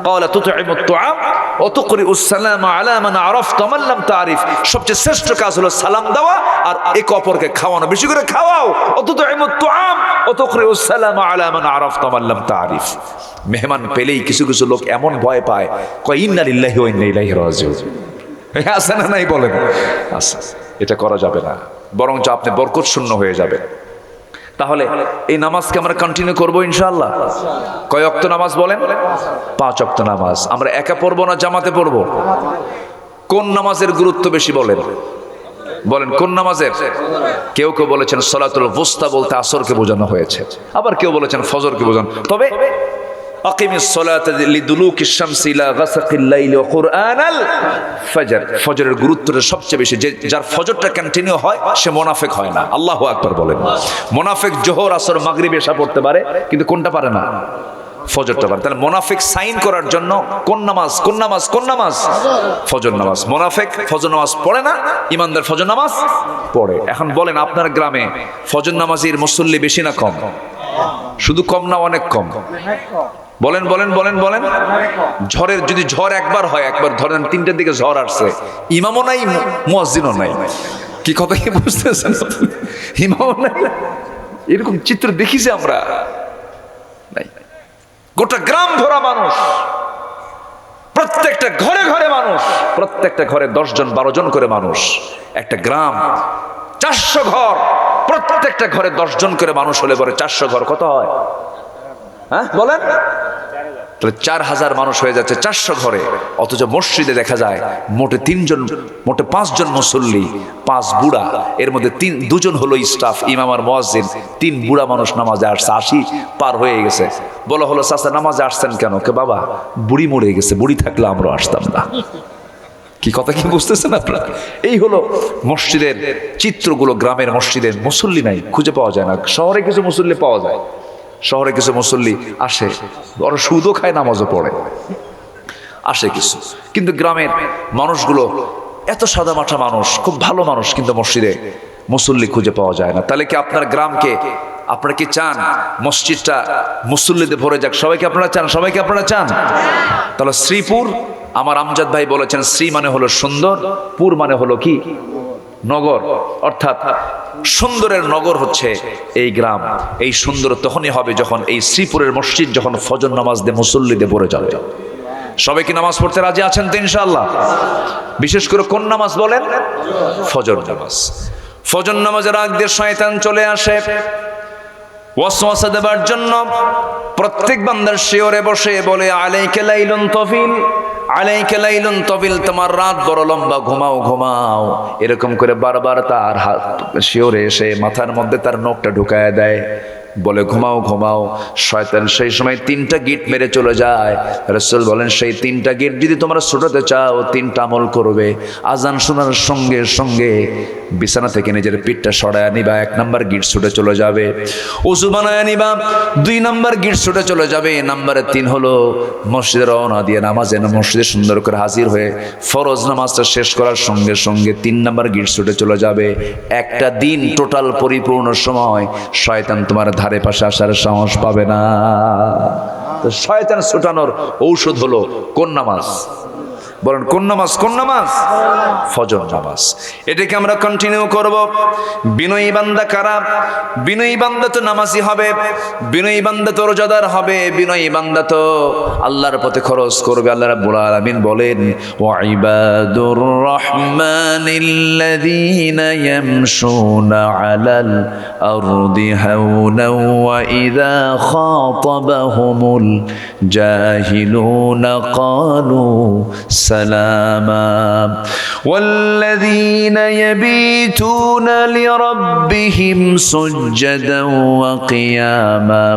ক্বালা তুতঈমুত তুআম ওয়া তুকরিউস সালামা আলা মান আরাফতা ওয়া মান লাম তারিফ। সবচেয়ে শ্রেষ্ঠ কাজ হলো সালাম দেওয়া আর একে অপরকে খাওয়ানো। বেশি করে খাওয়াও। ওয়া তুতঈমুত তুআম ওয়া তুকরিউস সালামা আলা মান আরাফতা ওয়া মান লাম তারিফ। মেহমান পেলেই কিছু কিছু লোক এমন ভয় পায়, কয় ইন্না লিল্লাহি ওয়া ইন্না ইলাইহি রাজিউন। আছে না নাই বলেন? আচ্ছা, এটা করা যাবে না, বরঞ্চ আপনি বরকত শূন্য হয়ে যাবে। তাহলে এই নামাজকে আমরা কন্টিনিউ করবো ইনশাআল্লাহ। কয় ওয়াক্ত নামাজ বলেন? 5 ওয়াক্ত নামাজ। আমরা একা পড়বো না জামাতে পড়বো? কোন নামাজের গুরুত্ব বেশি বলেন? বলেন কোন নামাজের? কেউ কেউ বলেছেন সলাতুল ওয়ুস্তা বলতে আসরকে বোঝানো হয়েছে, আবার কেউ বলেছেন ফজরকে বোঝানো। তবে আকিমিস সালাতা লিদুলুকিশ শামসি ইলা গাসাকিল লাইলি ওয়া কুরআনাল ফজর, ফজরের গুরুত্বটা সবচেয়ে বেশি। যার ফজরটা কন্টিনিউ হয় সে মুনাফিক হয় না। আল্লাহু আকবার বলেন। মুনাফিক জোহর আসর মাগরিব এশা পড়তে পারে, কিন্তু কোনটা পারে না? ফজরটা পারে। তাহলে মুনাফিক সাইন করার জন্য কোন নামাজ? কোন নামাজ? কোন নামাজ? ফজর নামাজ। মুনাফিক ফজর নামাজ পড়ে না, ইমানদার ফজর নামাজ পড়ে। এখন বলেন আপনার গ্রামে ফজর নামাজের মুসল্লি বেশি না কম? শুধু কম না অনেক কম? বলেন বলেন বলেন বলেন। ঝড়ের যদি ঝড় একবার হয়, একবার ধরেন 3টার দিকে ঝড় আসছে, ইমামও নাই মুয়াজ্জিনও নাই, কি কথা কি বুঝতেছেন? ইমামও নাই, এরকম চিত্র দেখিছি আমরা। নাই, গোটা গ্রাম ভরা মানুষ, প্রত্যেকটা ঘরে ঘরে মানুষ, প্রত্যেকটা ঘরে 10 জন 12 জন করে মানুষ। একটা গ্রাম 400 ঘর, প্রত্যেকটা ঘরে 10 জন করে মানুষ হলে পরে 400 ঘর কত হয়? হ্যাঁ বলেন, তাহলে 4000 মানুষ হয়ে যাচ্ছে 400 ঘরে। অথচ মসজিদে দেখা যায় মোটে 5 জন মুসল্লি, 5 বুড়া, এর মধ্যে 2 জন হলো স্টাফ, ইমাম আর মুয়াজ্জিন, 3 বুড়া মানুষ নামাজে আসছে। 80 পার হয়ে গেছে। বলা হলো চাচা নামাজে আসছেন কেন? কে বাবা বুড়ি মরে গেছে, বুড়ি থাকলে আমরা আসতাম না। কি কথা কি বুঝতেছেন আপনারা? এই হলো মসজিদের চিত্রগুলো। গ্রামের মসজিদের মুসল্লি নাই, খুঁজে পাওয়া যায় না। শহরে কিছু মুসল্লি পাওয়া যায়, শহরে কিছু মুসল্লি আসে, ওরা সুদও খায়, নামাজও পড়ে, আসে কিছু। কিন্তু গ্রামের মানুষগুলো এত সাদা মাঠা মানুষ, খুব ভালো মানুষ, কিন্তু মসজিদে মুসল্লি খুঁজে পাওয়া যায় না। তাহলে কি আপনার গ্রামকে, আপনারা কি চান মসজিদটা মুসল্লিতে ভরে যাক? সবাইকে আপনারা চান? সবাইকে আপনারা চান? তাহলে শ্রীপুর, আমার আমজাদ ভাই বলেছেন শ্রী মানে হলো সুন্দর, পুর মানে হলো কি নগর, অর্থাৎ সুন্দরের নগর হচ্ছে এই গ্রাম। এই সুন্দর তখনই হবে যখন এই শ্রীপুরের মসজিদ যখন ফজর নামাজ দিয়ে মুসল্লিতে ভরে যাবে। সবাই কি নামাজ পড়তে রাজি আছেন তো ইনশাআল্লাহ? বিশেষ করে কোন নামাজ বলেন? ফজর নামাজ। ফজর নামাজের আগ দিয়ে শয়তান চলে আসে ওয়াসওয়াসা দেবার জন্য। প্রত্যেক বান্দার শিয়রে বসে বলে আলাইকা লাইলুন তফিল, আলাইকা লাইলুন তফিল, তোমার রাত বড় লম্বা, ঘুমাও ঘুমাও। এরকম করে বারবার তার হাত শিয়রে এসে মাথার মধ্যে তার নখটা ঢুকায় দেয়, বলে ঘুমাও ঘুমাও। শয়তান সেই সময় 3টা গিট মেরে চলে যায়। রাসূল বলেন সেই 3টা গিট যদি তোমরা ছুটাতে চাও 3টা আমল করবে। আজান শোনার সঙ্গে সঙ্গে বিছানা থেকে নিজের পিঠটা সরায় নিবা, 1 নাম্বার গিট ছুটে চলে যাবে। ওযু বানায় নিবা, 2 নাম্বার গিট ছুটে চলে যাবে। নাম্বার 3 হলো মসজিদে রওনা দিয়ে নামাজে মসজিদে সুন্দর করে হাজির হয়ে ফরজ নামাজটা শেষ করার সঙ্গে সঙ্গে 3 নাম্বার গিট ছুটে চলে যাবে। একটা দিন টোটাল পরিপূর্ণ সময় শয়তান তোমার ধারে পাশে আসার সাহস পাবে না। তো শয়তান ছুটানোর ঔষধ হলো কোন নামাজ? বলেন কোন নামাজ? কোন নামাজ? ফজর নামাজ। এটাকে আমরা কন্টিনিউ করব। বিনয়ী বান্দা কারা? বিনয়ী বান্দা তো নামাজি হবে, বিনয়ী বান্দা তো রোজাদার হবে, বিনয়ী বান্দা তো আল্লাহর পথে খরচ করবে। আল্লাহ রাব্বুল আলামিন বলেন ওয়া ইবাদুর রাহমানিল্লাযীনা ইয়ামশুনা আলাল আরদি হাওনা ওয়া ইযা খাতাবাহুমুল জাহিলুনা ক্বালু سلاما والذين يبيتون لربهم سجدا وقياما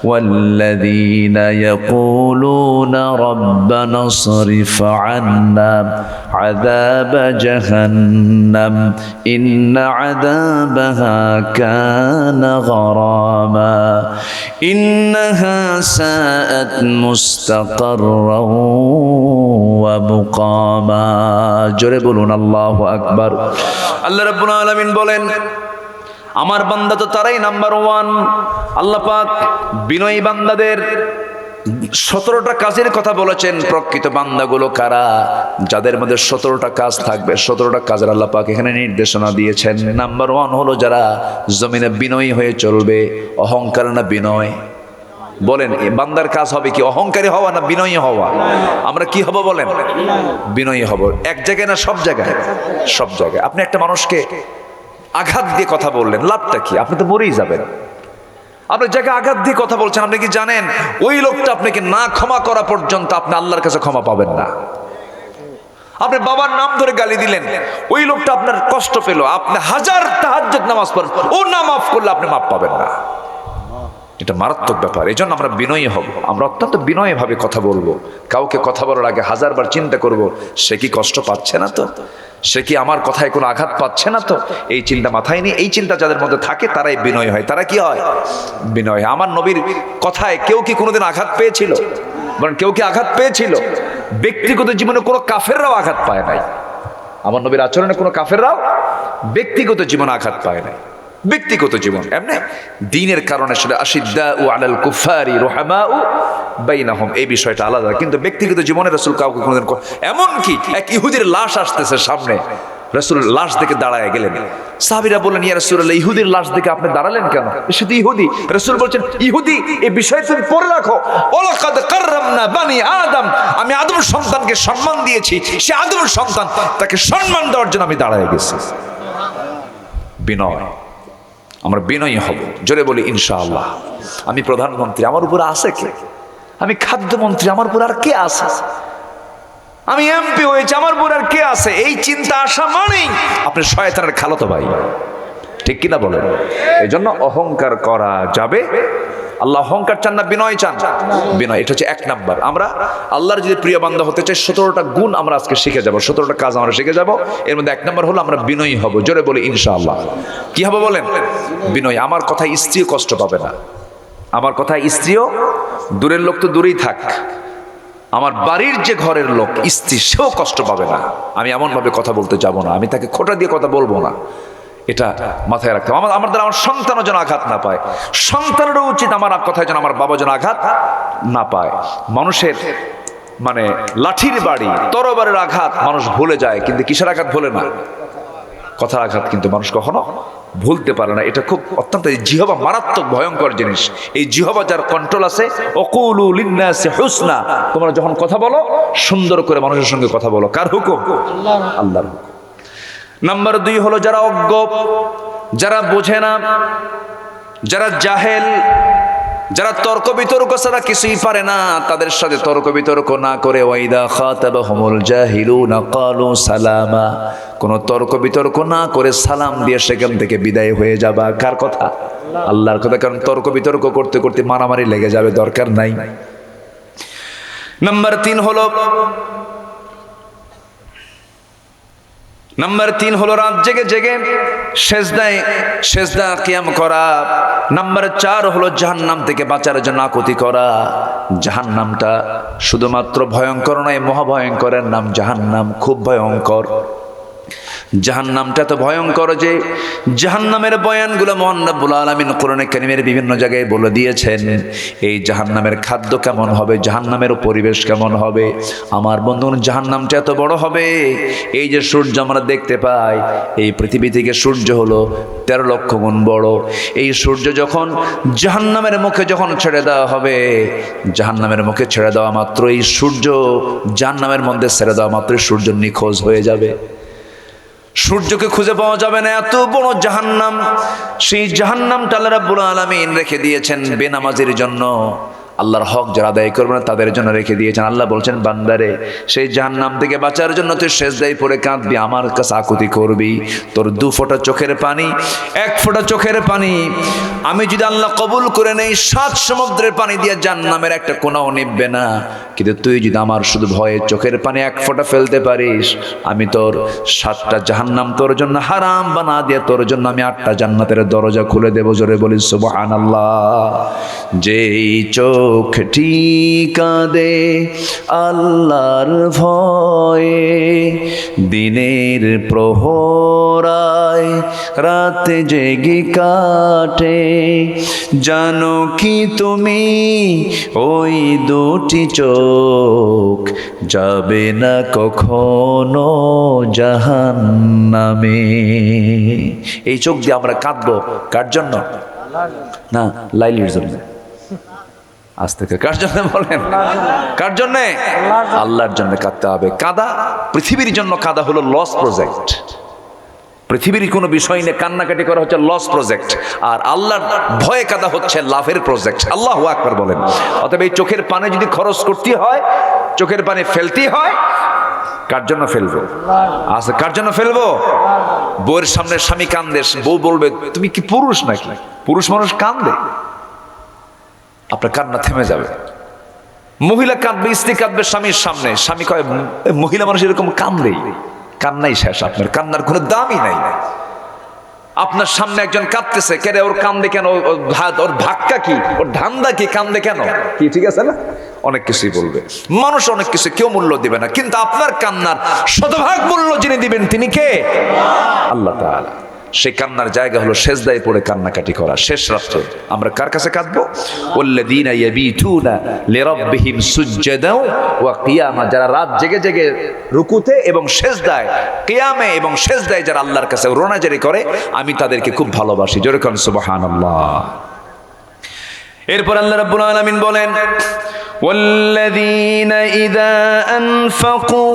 والذين يقولون ربنا اصرف عنا عذاب جهنم إن عذابها كان غراما إنها ساءت مستقرا ومقاما জোরে বলুন আল্লাহু আকবার। আল্লাহ রাব্বুল আলামিন বলেন আমার বান্দা তো তারাই নাম্বার 1। আল্লাহ পাক বিনয়ী বান্দাদের 17টা কাজের কথা বলেছেন। প্রকৃত বান্দাগুলো কারা? যাদের মধ্যে 17টা কাজ থাকবে। 17টা কাজের আল্লাহ পাক এখানে নির্দেশনা দিয়েছেন। নাম্বার 1 হলো যারা জমিনে বিনয়ী হয়ে চলবে। অহংকার না বিনয়? বলেন বান্দার কাজ হবে কি? অহংকারী হওয়া না বিনয়ী হওয়া? আমরা কি হব বলেন? বিনয়ী হব। এক জায়গায় না সব জায়গায়? সব জায়গায়। আপনি একটা মানুষকে আঘাত দিয়ে কথা বললেন, লাভটা কি? আপনি তো মরেই যাবেন। আপনি যাকে আঘাত দিয়ে কথা বলছেন, আপনি কি জানেন ওই লোকটা আপনাকে না ক্ষমা করা পর্যন্ত আপনি আল্লাহর কাছে ক্ষমা পাবেন না। আপনি বাবার নাম ধরে গালি দিলেন, ওই লোকটা আপনার কষ্ট পেল, আপনি 1000 তাহাজ্জুদ নামাজ পড়েন, ও না মাফ করলে আপনি মাফ পাবেন না। এটা মারাত্মক ব্যাপার। এই জন্য আমরা বিনয়ী হব। আমরা অত্যন্ত বিনয়ী ভাবে কথা বলবো। কাউকে কথা বলার আগে 1000 বার চিন্তা করব, সে কি কষ্ট পাচ্ছে না তো? সে কি আমার কথায় কোনো আঘাত পাচ্ছে না তো? এই চিন্তা মাথায় নিয়ে, এই চিন্তা যাদের মধ্যে থাকে তারাই বিনয়ী হয়। তারা কি হয়? বিনয়। আমার নবীর কথায় কেউ কি কোনোদিন আঘাত পেয়েছিল? বলেন কেউ কি আঘাত পেয়েছিল? ব্যক্তিগত জীবনে কোনো কাফেররাও আঘাত পায় নাই। আমার নবীর আচরণে কোনো কাফেররাও ব্যক্তিগত জীবনে আঘাত পায় নাই। ব্যক্তিগত জীবন এমনি দ্বীনের কারণে সেটা আশিদ্দাউ আলাল কুফারি রুহামাউ বাইনাহুম, এই বিষয়টা আলাদা। কিন্তু ব্যক্তিগত জীবনে রাসূল কাউকে কোনোদিন, এমনকি এক ইহুদির লাশ আসতেছে সামনে, রাসূল লাশ দেখে দাঁড়ায় গেলেন। সাহাবীরা বললেন ইয়া রাসূলুল্লাহ, ইহুদির লাশ দেখে আপনি দাঁড়ালেন কেন? সে তো ইহুদি। রাসূল বলছেন ইহুদি এই বিষয় তুমি পড়ে রাখো। ওয়ালাকাদ কাররামনা বানি আদম, আমি আদম সন্তানকে সম্মান দিয়েছি, সে আদম সন্তান, তাকে সম্মান দেওয়ার জন্য আমি দাঁড়ায় গেছি। বিনয়। আমরা বিনয়ী হব, জোরে বলি ইনশাআল্লাহ। আমি প্রধানমন্ত্রী, আমার উপর আছে কে? আমি খাদ্যমন্ত্রী, আমার উপর আর কে আছে? আমি এমপি হয়েছি, আমার উপর আর কে আছে? এই চিন্তা আসা মানেই আপনি শয়তানের খালাতো ভাই, ঠিক কিনা বলেন? এই জন্য অহংকার করা যাবে। আল্লাহ অহংকার চান না, বিনয় চান। বিনয়, এটা হচ্ছে 1 নাম্বার। আমরা আল্লাহর যদি প্রিয় বান্দা হতে চাই, 17টা গুণ আমরা আজকে শিখে যাব, 17টা কাজ আমরা শিখে যাব। এর মধ্যে 1 নাম্বার হলো আমরা বিনয়ী হব, জোরে বলি ইনশাআল্লাহ। কি হবে বলেন? বিনয়। আমার কথায় স্ত্রীও কষ্ট পাবে না, আমার কথায় স্ত্রীও, দূরের লোক তো দূরেই থাক, আমার বাড়ির যে ঘরের লোক স্ত্রী, সেও কষ্ট পাবে না। আমি এমন ভাবে কথা বলতে যাব না, আমি তাকে খোঁটা দিয়ে কথা বলবো না, এটা মাথায় রাখতে হবে। আমার দ্বারা আমার সন্তানও যেন আঘাত না পায়, সন্তানেরও উচিত আমার কথায় যেন আমার বাবা যেন আঘাত না পায়। মানুষের মানে লাঠির বাড়ি, তরবারের আঘাত মানুষ ভুলে যায়, কিন্তু কিসের আঘাত ভোলে না? কথার আঘাত কিন্তু মানুষ কখনো ভুলতে পারে না। এটা খুব অত্যন্ত, জিহবা মারাত্মক ভয়ঙ্কর জিনিস। এই জিহবা যার কন্ট্রোল আছে, ওয়াকুলু লিন্নাসি হুসনা, তোমরা যখন কথা বলো সুন্দর করে মানুষের সঙ্গে কথা বলো। কার হুকুম? আল্লাহর হুকুম। নাম্বার 2 হলো যারা অজ্ঞ, যারা বোঝে না, যারা জাহেল, যারা তর্ক বিতর্ক ছাড়া কিছুই পারে না, তাদের সাথে তর্ক বিতর্ক না করে ওয়াইদা খাতাবাহুমুল জাহিলুনা ক্বালু সালামা, কোন তর্ক বিতর্ক না করে সালাম দিয়ে সেখান থেকে বিদায় হয়ে যাবা। কার কথা? আল্লাহর কথা। কারণ তর্ক বিতর্ক করতে করতে মারামারি লেগে যাবে, দরকার নাই। নাম্বার 3 হলো রাত জেগে জেগে সেজদা কিয়াম করা। নাম্বার 4 হলো জাহান্নাম থেকে বাঁচার জন্য আকুতি করা। জাহান্নামটা শুধুমাত্র ভয়ঙ্কর নয়, মহাভয়ঙ্করের নাম জাহান্নাম, খুব ভয়ঙ্কর। জাহান্নামটা তো ভয়ঙ্কর যে জাহান্নামের বয়ানগুলো মহান রব্বুল আলামিন কোরআনে কারীমের বিভিন্ন জায়গায় বলে দিয়েছেন। এই জাহান্নামের খাদ্য কেমন হবে, জাহান্নামের পরিবেশ কেমন হবে। আমার বন্ধুগণ, জাহান্নামটা এত বড় হবে, এই যে সূর্য আমরা দেখতে পাই, এই পৃথিবী থেকে সূর্য হলো 13 লক্ষ গুণ বড়। এই সূর্য যখন জাহান্নামের মুখে যখন ছেড়ে দেওয়া হবে, জাহান্নামের মুখে ছেড়ে দেওয়া মাত্র এই সূর্য, জাহান্নামের মধ্যে ছেড়ে দেওয়া মাত্র সূর্য নিখোঁজ হয়ে যাবে, সূর্যকে খুঁজে পাওয়া যাবে না। এত বড় জাহান্নাম। সেই জাহান্নামটা আল্লাহ রাব্বুল আলামিন রেখে দিয়েছেন বেনামাজির জন্য। আল্লাহর হক যারা আদায় করবে না তাদের জন্য রেখে দিয়েছেন। আল্লাহ বলছেন, বান্দারে, সেই জাহান্নাম থেকে বাঁচার জন্য তুই সেজদায় পড়ে কাঁদবি, আমার কাছে আকুতি করবি। তোর 2 ফোঁটা চোখের পানি, 1 ফোঁটা চোখের পানি আমি যদি আল্লাহ কবুল করে নেই, 7 সমুদ্রের পানি দিয়ে জাহান্নামের একটা কোনাও নিববে না। কিন্তু তুই যদি আমার শুধু ভয়ে চোখের পানি 1 ফোঁটা ফেলতে পারিস, আমি তোর 7টা জাহান্নাম তোর জন্য হারাম বানা দিয়ে তোর জন্য আমি 8টা জান্নাতের দরজা খুলে দেবো। জোরে বলি সুবহানাল্লাহ। যেই চোখটি কাঁদে আল্লাহর ভয়ে, দিনের প্রহরায় রাতে জেগে কাটে, জানো কি তুমি ওই 2টি চোখ যাবে না কখনো জাহান্নামে। এই চোখ দিয়ে আমরা কাঁদবো কার জন্য? না, লাইলির জন্য। আজ থেকে কার জন্য বলেন? কার জন্য? আল্লাহর জন্য কাঁদতে হবে। কাঁদা পৃথিবীর জন্য কাঁদা হলো লস প্রজেক্ট। পৃথিবীর কোনো বিষয় নিয়ে কান্নাকাটি করা হচ্ছে লস প্রজেক্ট, আর আল্লাহর ভয়ে কাঁদা হচ্ছে লাভের প্রজেক্ট। আল্লাহু আকবার বলেন। অতএব এই চোখের পানি যদি খরচ করতে হয়, চোখের পানি ফেলতে হয়, কার জন্য ফেলবো? আচ্ছা, কার জন্য ফেলবো? বউয়ের সামনে স্বামী কান্দে, বউ বলবে তুমি কি পুরুষ নাকি? পুরুষ মানুষ কান্দে, আপনার কান্না থেমে যাবে। মহিলা কাঁদবে, স্ত্রী কাঁদবে স্বামীর সামনে, স্বামী কয় মহিলা মানুষ এরকম কান্দেই, কান্নাই শেষ, আপনার কান্নার কোনো দামই নাই। আপনার সামনে একজন কাঁদতেছে, কেন ওর কান্দে কেন, ওর ভাক্কা কি, ওর ধান্দা কি, কান্দে কেন, কি ঠিক আছে না? অনেক কিছুই বলবে মানুষ, অনেক কিছু কেউ মূল্য দিবে না, কিন্তু আপনার কান্নার শতভাগ মূল্য যিনি দিবেন তিনি কে? আল্লাহ তাআলা। সেই কান্নার জায়গা হলো সেজদায় পড়ে কান্নাকাটি করা। শেষ রাত্রে আমরা কার কাছে কাঁদবো? ওয়াল্লাযীনা ইয়াবীতুনা লিরাব্বিহিম সুজদাও ওয়া কিয়ামা, যারা রাত জেগে জেগে রুকুতে এবং সেজদায়, কিয়ামে এবং সেজদায় যারা আল্লাহর কাছে রোনাজারি করে, আমি তাদেরকে খুব ভালোবাসি। জোরে কোন সুবহানাল্লাহ। এরপর আল্লাহ রাব্বুল আলামিন বলেন, والذين إذا أنفقوا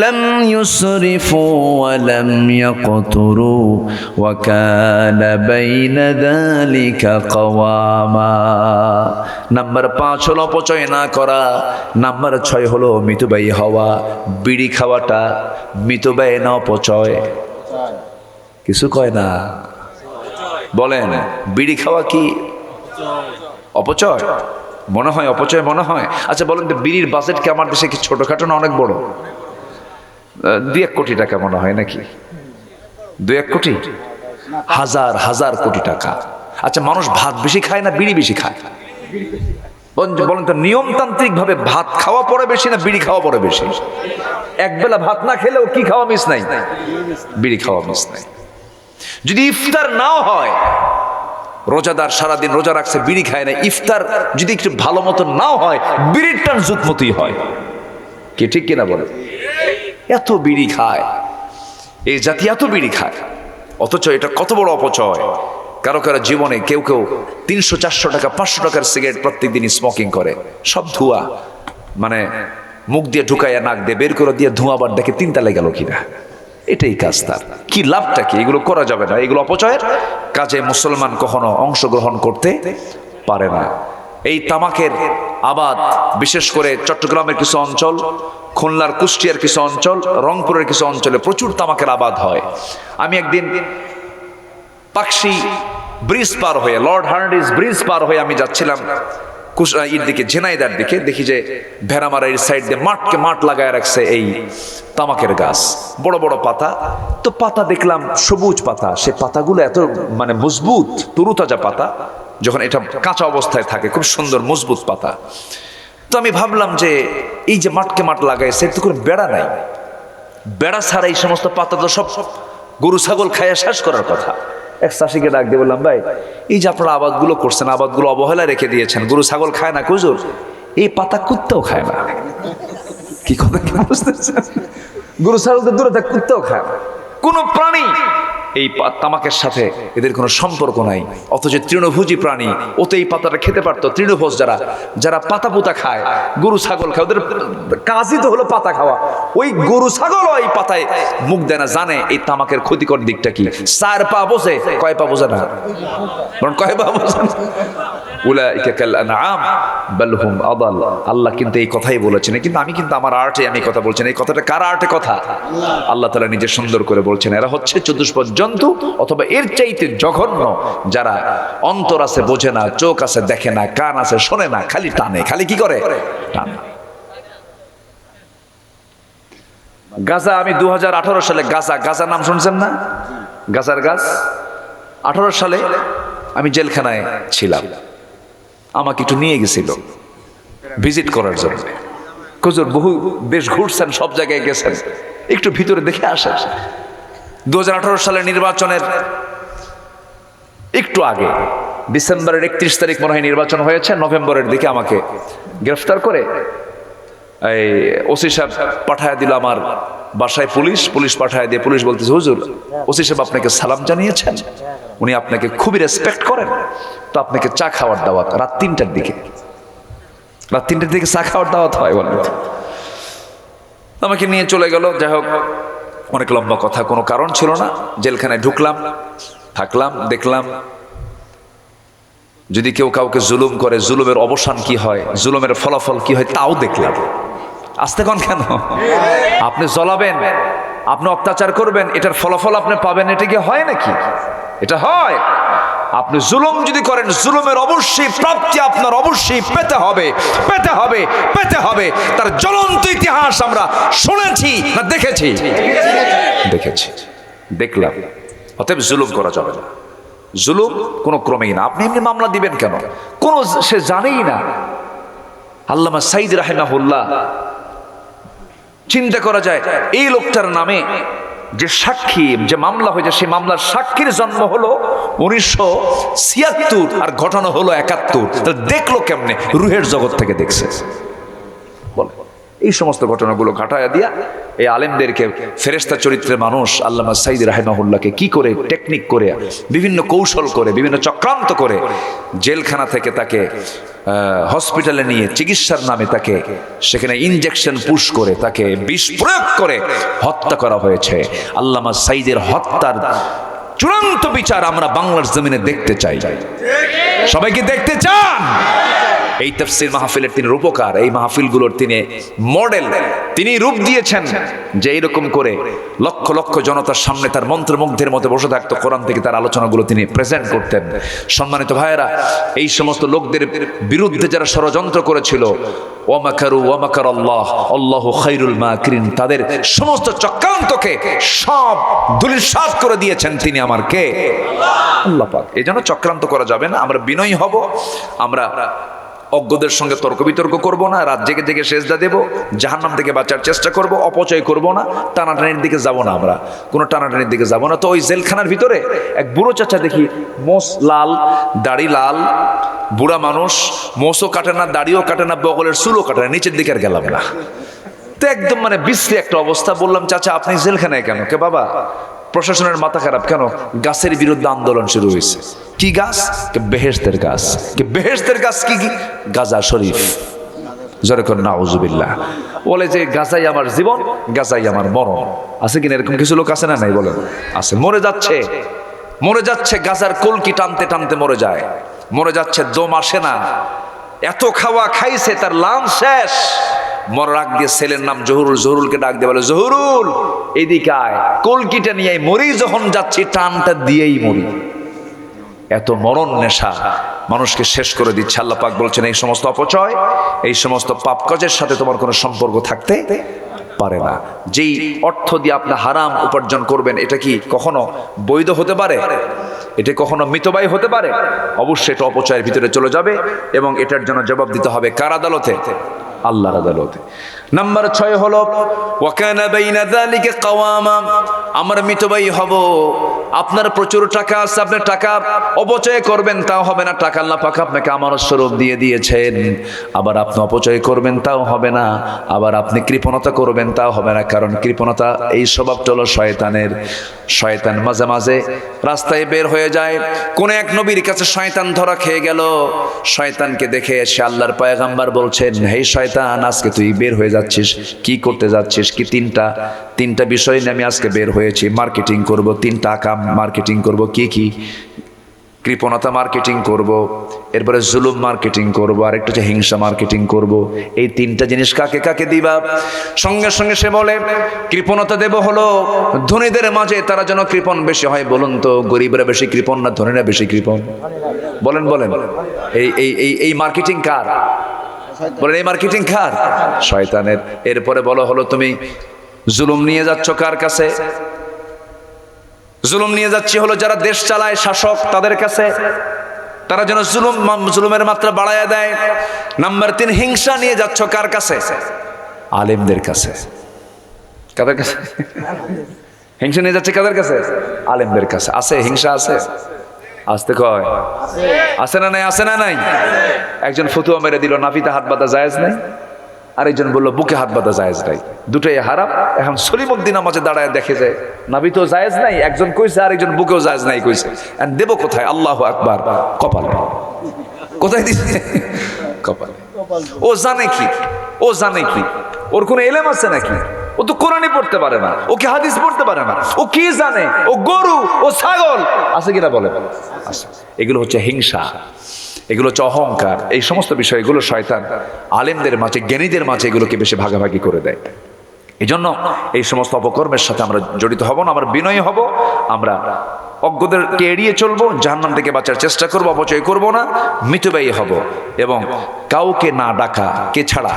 لم يسرفوا ولم يقتروا وكان بين ذلك قواما। নাম্বার 5 হলো অপচয় না করা। নাম্বার 6 হলো মিতব্যয়ী হওয়া। বিড়ি খাওয়াটা মিতব্যয় না অপচয়? কিছু কয় না, বলেন বিড়ি খাওয়া কি অপচয়? মনে হয় অপচয় মনে হয়। আচ্ছা বলেন তো, বিড়ির বাজেট কি আমার দেশে কি ছোটখাটো না অনেক বড়? 2-1 কোটি টাকা মনে হয় নাকি? 2-1 কোটি? হাজার হাজার কোটি টাকা। আচ্ছা মানুষ ভাত বেশি খায় না বিড়ি বেশি খায়? বলেন তো, নিয়মতান্ত্রিক ভাবে ভাত খাওয়া পড়ে বেশি না বিড়ি খাওয়া পড়ে বেশি? একবেলা ভাত না খেলেও কি খাওয়া মিস নাই? বিড়ি খাওয়া মিস নাই। যদি ইফতার নাও হয়, রোজাদার সারাদিন রোজা রাখছে বিড়ি খায় না, ইফতার যদি একটু ভালো মতো নাও হয়, বিড়ির টান জুতমতই হয়। কি ঠিক কিনা বলে? এত বিড়ি খায় এই জাতি, এত বিড়ি খায়, অথচ এটা কত বড় অপচয়। কারো কারো জীবনে কেউ কেউ 300-400 টাকা 500 টাকার সিগারেট প্রত্যেক দিন স্মোকিং করে, সব ধোঁয়া, মানে মুখ দিয়ে ঢুকাইয়া নাক দিয়ে বের করে দিয়ে ধোঁয়া আবার দেখে 3 তালে গেল কিনা। এটাই কাজ তার। কি লাভটা কি? এগুলো করা যাবে না। এগুলো অপচয়ের কাজে মুসলমান কখনো অংশগ্রহণ করতে পারে না। এই তামাকের আবাদ বিশেষ করে চট্টগ্রামের কিছু অঞ্চল, খুলনার কুষ্টিয়ার কিছু অঞ্চল, রংপুরের কিছু অঞ্চলে প্রচুর তামাকের আবাদ হয়। আমি একদিন পাকশি ব্রিজ পার হয়ে, লর্ড হার্ডিস ব্রিজ পার হয়ে আমি যাচ্ছিলাম এর দিকে, ঝিনাইদার দিকে, দেখি যে ভেড়ামারার সাইড দিয়ে মাঠকে মাঠ লাগায় রাখছে এই তামাকের গাছ, বড় বড় পাতা। তো পাতা দেখলাম সবুজ পাতা, সে পাতাগুলো এত মানে মজবুত, তরুতাজা পাতা, যখন এটা কাঁচা অবস্থায় থাকে খুব সুন্দর মজবুত পাতা। তো আমি ভাবলাম যে এই যে মাঠকে মাঠ লাগাইছে, এর তো কোনো বেড়া নাই, বেড়া ছাড়া এই সমস্ত পাতা তো সব গরু ছাগল খাইয়া শেষ করার কথা। এক চাষিকে ডাক দিয়ে বললাম, ভাই এই যে আপনারা আবাদগুলো করছেন, আবাদগুলো অবহেলা রেখে দিয়েছেন, গরু ছাগল খায় না কুজুর, এই পাতা কুত্তাও খায় না। কি কথা কি বুঝতেছেন? গরু ছাগল তো দূরে থাক, কুত্তাও খায় না। কোন প্রাণী এই তামাকের সাথে এদের কোনো সম্পর্ক নাই, অথচ তৃণভোজী প্রাণী, ও তো এই পাতাটা খেতে পারতো। তৃণভোজ যারা যারা পাতা পুতা খায়, গরু ছাগল খায়, ওদের কাজই তো হলো পাতা খাওয়া। ওই গরু ছাগল এই পাতায় মুখ দেয় না, জানে এই তামাকের ক্ষতিকর দিকটা কি। 4 পা বোঝে, কয় পা বোঝে না? কয় পা বোঝে না? উলাইকা কাল আনআম বাল হুম আদাল। আল্লাহ কিন্তু এই কথাই বলেছেন। কিন্তু আমি কিন্তু আমার আর্টে আমি কথা বলছেন, এই কথাটা কার আর্টে কথা? আল্লাহ তাআলা নিজে সুন্দর করে বলছেন, এরা হচ্ছে চতুষ্পদ জন্তু, অথবা এর চাইতে জঘন্য, যারা অন্তর আছে বোঝে না, চোখ আছে দেখে না, কান আছে শোনে না, খালি টানে। খালি কি করে? টানে। গাজা, আমি 2018 সালে গাজা নাম শুনছেন না? গাজার গাছ। 18 সালে আমি জেলখানায় ছিলাম, আমাকে একটু নিয়ে গেছিল ভিজিট করার জন্য। হুজুর বহু দেশ ঘুরছেন, সব জায়গায় গেছেন, একটু ভিতরে দেখে আসেন। 2018 সালের নির্বাচনের একটু আগে, ডিসেম্বরের 31 তারিখ মনে হয় নির্বাচন হয়েছে, নভেম্বরের দিকে আমাকে গ্রেফতার করে এই ওসি সাহেব পাঠায় দিল আমার বাসায়। পুলিশ পাঠায় দিয়ে পুলিশ বলতেছে, হুজুর ওসি সাহেব আপনাকে সালাম জানিয়েছেন, উনি আপনাকে খুবই রেসপেক্ট করেন, তো আপনাকে চা খাওয়ার দাওয়াত। রাত 3টার দিকে চা খাওয়ার দাওয়াত হয় বলেন। আমাকে নিয়ে চলে গেল। যাই হোক, অনেক লম্বা কথা, কোনো কারণ ছিল না। জেলখানায় ঢুকলাম, থাকলাম, দেখলাম যদি কেউ কাউকে জুলুম করে, জুলুমের অবসান কি হয়, জুলুমের ফলাফল কি হয়, তাও দেখলাম। আসতে কোন কেন? আপনি জ্বলাবেন, আপনি অত্যাচার করবেন, এটার ফলাফল আপনি পাবেন, এটা কি হয় নাকি? এটা হয়। আপনি জুলুম যদি করেন, জুলুমের অবশ্যই প্রাপ্তি আপনার অবশ্যই পেতে হবে, পেতে হবে, পেতে হবে। তার জ্বলন্ত ইতিহাস আমরা শুনেছি না দেখেছি? দেখেছি, দেখলাম। অতএব জুলুম করা যাবে না, জুলুম কোনো ক্রমেই না। আপনি এমনি মামলা দিবেন কেন? কোন সে জানেই না। আল্লামা সাইদ রাহিমাহুল্লাহ, চিন্তা করা যায় এই লোকটার নামে যে সাক্ষী, যে মামলা হয়েছে, সেই মামলার সাক্ষীর জন্ম হলো 1976 আর ঘটনা হলো 71। তাহলে দেখলো কেমনে? রুহের জগৎ থেকে দেখছে। বলে এই সমস্ত ঘটনাগুলো ঘটায়া দিয়া এই আলেমদেরকে ফেরেশতা চরিত্রের মানুষ আল্লামা সাঈদী রাহিমাহুল্লাহকে কি করে টেকনিক করে বিভিন্ন কৌশল করে বিভিন্ন চক্রান্ত করে জেলখানা থেকে তাকে হসপিটালে নিয়ে চিকিৎসার নামে তাকে সেখানে ইনজেকশন পুশ করে তাকে বিষ প্রয়োগ করে হত্যা করা হয়েছে। আল্লামা সাঈদের হত্যার চূড়ান্ত বিচার আমরা বাংলার জমিনে দেখতে চাই। সবাইকে দেখতে চান? এই তাফসীর মাহফিলের তিনি রূপকার, এই মাহফিলগুলোর তিনি মডেল, তিনি রূপ দিয়েছেন যে এইরকম করে লক্ষ লক্ষ জনতার সামনে তার মন্ত্রমুগ্ধের মতো বসে থাকতো, কোরআন থেকে তার আলোচনাগুলো তিনি প্রেজেন্ট করতেন। সম্মানিত ভাইয়েরা, এই সমস্ত লোকদের বিরুদ্ধে যারা ষড়যন্ত্র করেছিল, ওয়ামাকারু ওয়ামাকার আল্লাহ আল্লাহু খায়রুল মাকিরিন, তাদের সমস্ত চক্রান্তকে সব ধূলিসাৎ করে দিয়েছেন তিনি আমার কে? আল্লাহ পাক। এই জন্য চক্রান্ত করা যাবে না, আমরা বিনয়ী হব, আমরা অজ্ঞদের সঙ্গে তর্ক বিতর্ক করবো না, রাত জেগে জেগে সেজদা দেব, জাহান্নাম থেকে বাঁচার চেষ্টা করব, অপচয় করব না, টানাটানির দিকে যাব না, আমরা কোনো টানাটানির দিকে যাব না। তো ওই জেলখানার ভিতরে এক বুড়ো চাচা দেখি, মোষ লাল, দাড়ি লাল, বুড়া মানুষ, মোষও কাটে না, দাড়িও কাটে না, বগলের চুলও কাটে না, নিচের দিকে আর গেলাম না। তো একদম মানে বিশ্রী একটা অবস্থা। বললাম, চাচা আপনি জেলখানায় কেন? কে বাবা, প্রশাসনের মাথা খারাপ। কেন? গাছের বিরুদ্ধে আন্দোলন শুরু হয়েছে। কি গাছ? বেহেশতের গাছ। বেহেশতের গাছ কি? গাজা শরীফ। জোরে করে নাউজুবিল্লাহ। বলে যে গাজাই আমার জীবন, গাজাই আমার মরণ। আছে কিনা এরকম কিছু লোক? আছে না নাই বলেন? আছে। মরে যাচ্ছে, মরে যাচ্ছে, গাজার কলকি টানতে টানতে মরে যায়, মরে যাচ্ছে, দম আসে না, এত খাওয়া খাইছে তার লাম শেষ। মরার আগ দিয়ে ছেলের নাম জহুরুল, জহুরুলকে ডাক দিয়ে বলে, জহুরুল এদিকে আয়, কলকিটা নিয়ে মরি, যখন যাচ্ছি টানটা দিয়েই মরি। এত মরণ নেশা মানুষকে শেষ করে দিচ্ছে। আল্লাহ পাক বলছেন, এই সমস্ত অপচয়, এই সমস্ত পাপ কাজের সাথে তোমার কোনো সম্পর্ক থাকতে পারে না। যেই অর্থ দিয়ে আপনি হারাম উপার্জন করবেন, এটা কি কখনো বৈধ হতে পারে? এটা কখনো মিতব্যয় হতে পারে? অবশ্যই এটা অপচয়ের ভিতরে চলে যাবে এবং এটার জন্য জবাব দিতে হবে কার আদালতে? আল্লাহর আদালতে। নাম্বার 6 হলো ওয়াকানা বাইনা যালিকা কাওয়ামা। আমরা মিতব্যয়ী হব। আপনার প্রচুর টাকা আছে, আপনি টাকা অপচয় করবেন, তাও হবে না। টাকা আল্লাহ পাক আপনাকে আমানত স্বরূপ দিয়ে দিয়েছেন, আবার আপনি অপচয় করবেন তাও হবে না, আবার আপনি কৃপণতা করবেন তাও হবে না। কারণ কৃপণতা এই স্বভাবটা হলো শয়তানের। শয়তান মাঝে মাঝে রাস্তায় বের হয়ে যায়। কোন এক নবীর কাছে শয়তান ধরা খেয়ে গেল। শয়তানকে দেখে এসে আল্লাহর পয়গম্বর বলছেন, হে শয়তান, আজকে তুই বের হয়ে যাচ্ছিস, কি করতে যাচ্ছিস? কি? তিনটা বিষয় নিয়ে আমি আজকে বের হয়েছি, মার্কেটিং করব, 3টা কাম মার্কেটিং করব। কি কি? কৃপণতা মার্কেটিং করব, এরপরে জুলুম মার্কেটিং করব, আর একটা হচ্ছে হিংসা মার্কেটিং করব। এই 3টা জিনিস কাকে কাকে দিবা? সঙ্গে সঙ্গে সে বলে, কৃপণতা দেব হলো ধনীদের মাঝে, তারা যেন কৃপণ বেশি হয়। বলুন তো, গরিবরা বেশি কৃপণ না ধনীরা বেশি কৃপণ? বলেন বলেন। এই মার্কেটিং কার? বলেন, এই মার্কেটিং কার? শয়তানের। এরপরে বলো হলো, তুমি জুলুম নিয়ে যাচ্ছ কার কাছে? জুলুম নিয়ে যাচ্ছি হলো যারা দেশ চালায়, শাসক, তাদের কাছে, তারা যেন জুলুমের মাত্রা বাড়ায় দেয়। নাম্বার 3, হিংসা নিয়ে যাচ্ছ কার কাছে? আলেমদের কাছে। কাদের কাছে? হিংসা নিয়ে যাচ্ছে কাদের কাছে? আলেমদের কাছে। আছে হিংসা? আছে? আসতে কয় আছে না নাই? আছে না নাই? একজন ফতুয়া মেরে দিল, নাভিতে হাত বাঁধা জায়েজ নাই। আরেকজন বললো বুকে হাত বাঁধা জায়েজ নাই। দুটোই হারাম। এখন সলিমুদ্দিন নামাজে দাঁড়ায় দেখে যায় নাভিতেও জায়েজ নাই, একজন কইছে, আরেকজন বুকেও জায়েজ নাই কইছে। দেব কোথায়? আল্লাহু আকবার। কপালে। কোথায় দিছে? কপালে। ও জানে কি? ও জানে কি? ওর কোনো এলেম আছে নাকি? ও তো কোরআনই পড়তে পারে না, ও কি হাদিস পড়তে পারে না, ও কি জানে? ও গরু, ও ছাগল। আছে কিনা বলে? আছে। এগুলো হচ্ছে হিংসা, এগুলো হচ্ছে অহংকার। এই সমস্ত বিষয়গুলো শয়তান আলেমদের মাঝে, জ্ঞানীদের মাঝে এগুলোকে বেশি ভাগাভাগি করে দেয়। এই জন্য এই সমস্ত অপকর্মের সাথে আমরা জড়িত হব না, আমরা বিনয়ী হব, আমরা অজ্ঞদেরকে এড়িয়ে চলবো, জাহান্নাম থেকে বাঁচার চেষ্টা করবো, অপচয় করব না, মিতব্যয়ী হব এবং কাউকে না ডাকা। কে ছাড়া?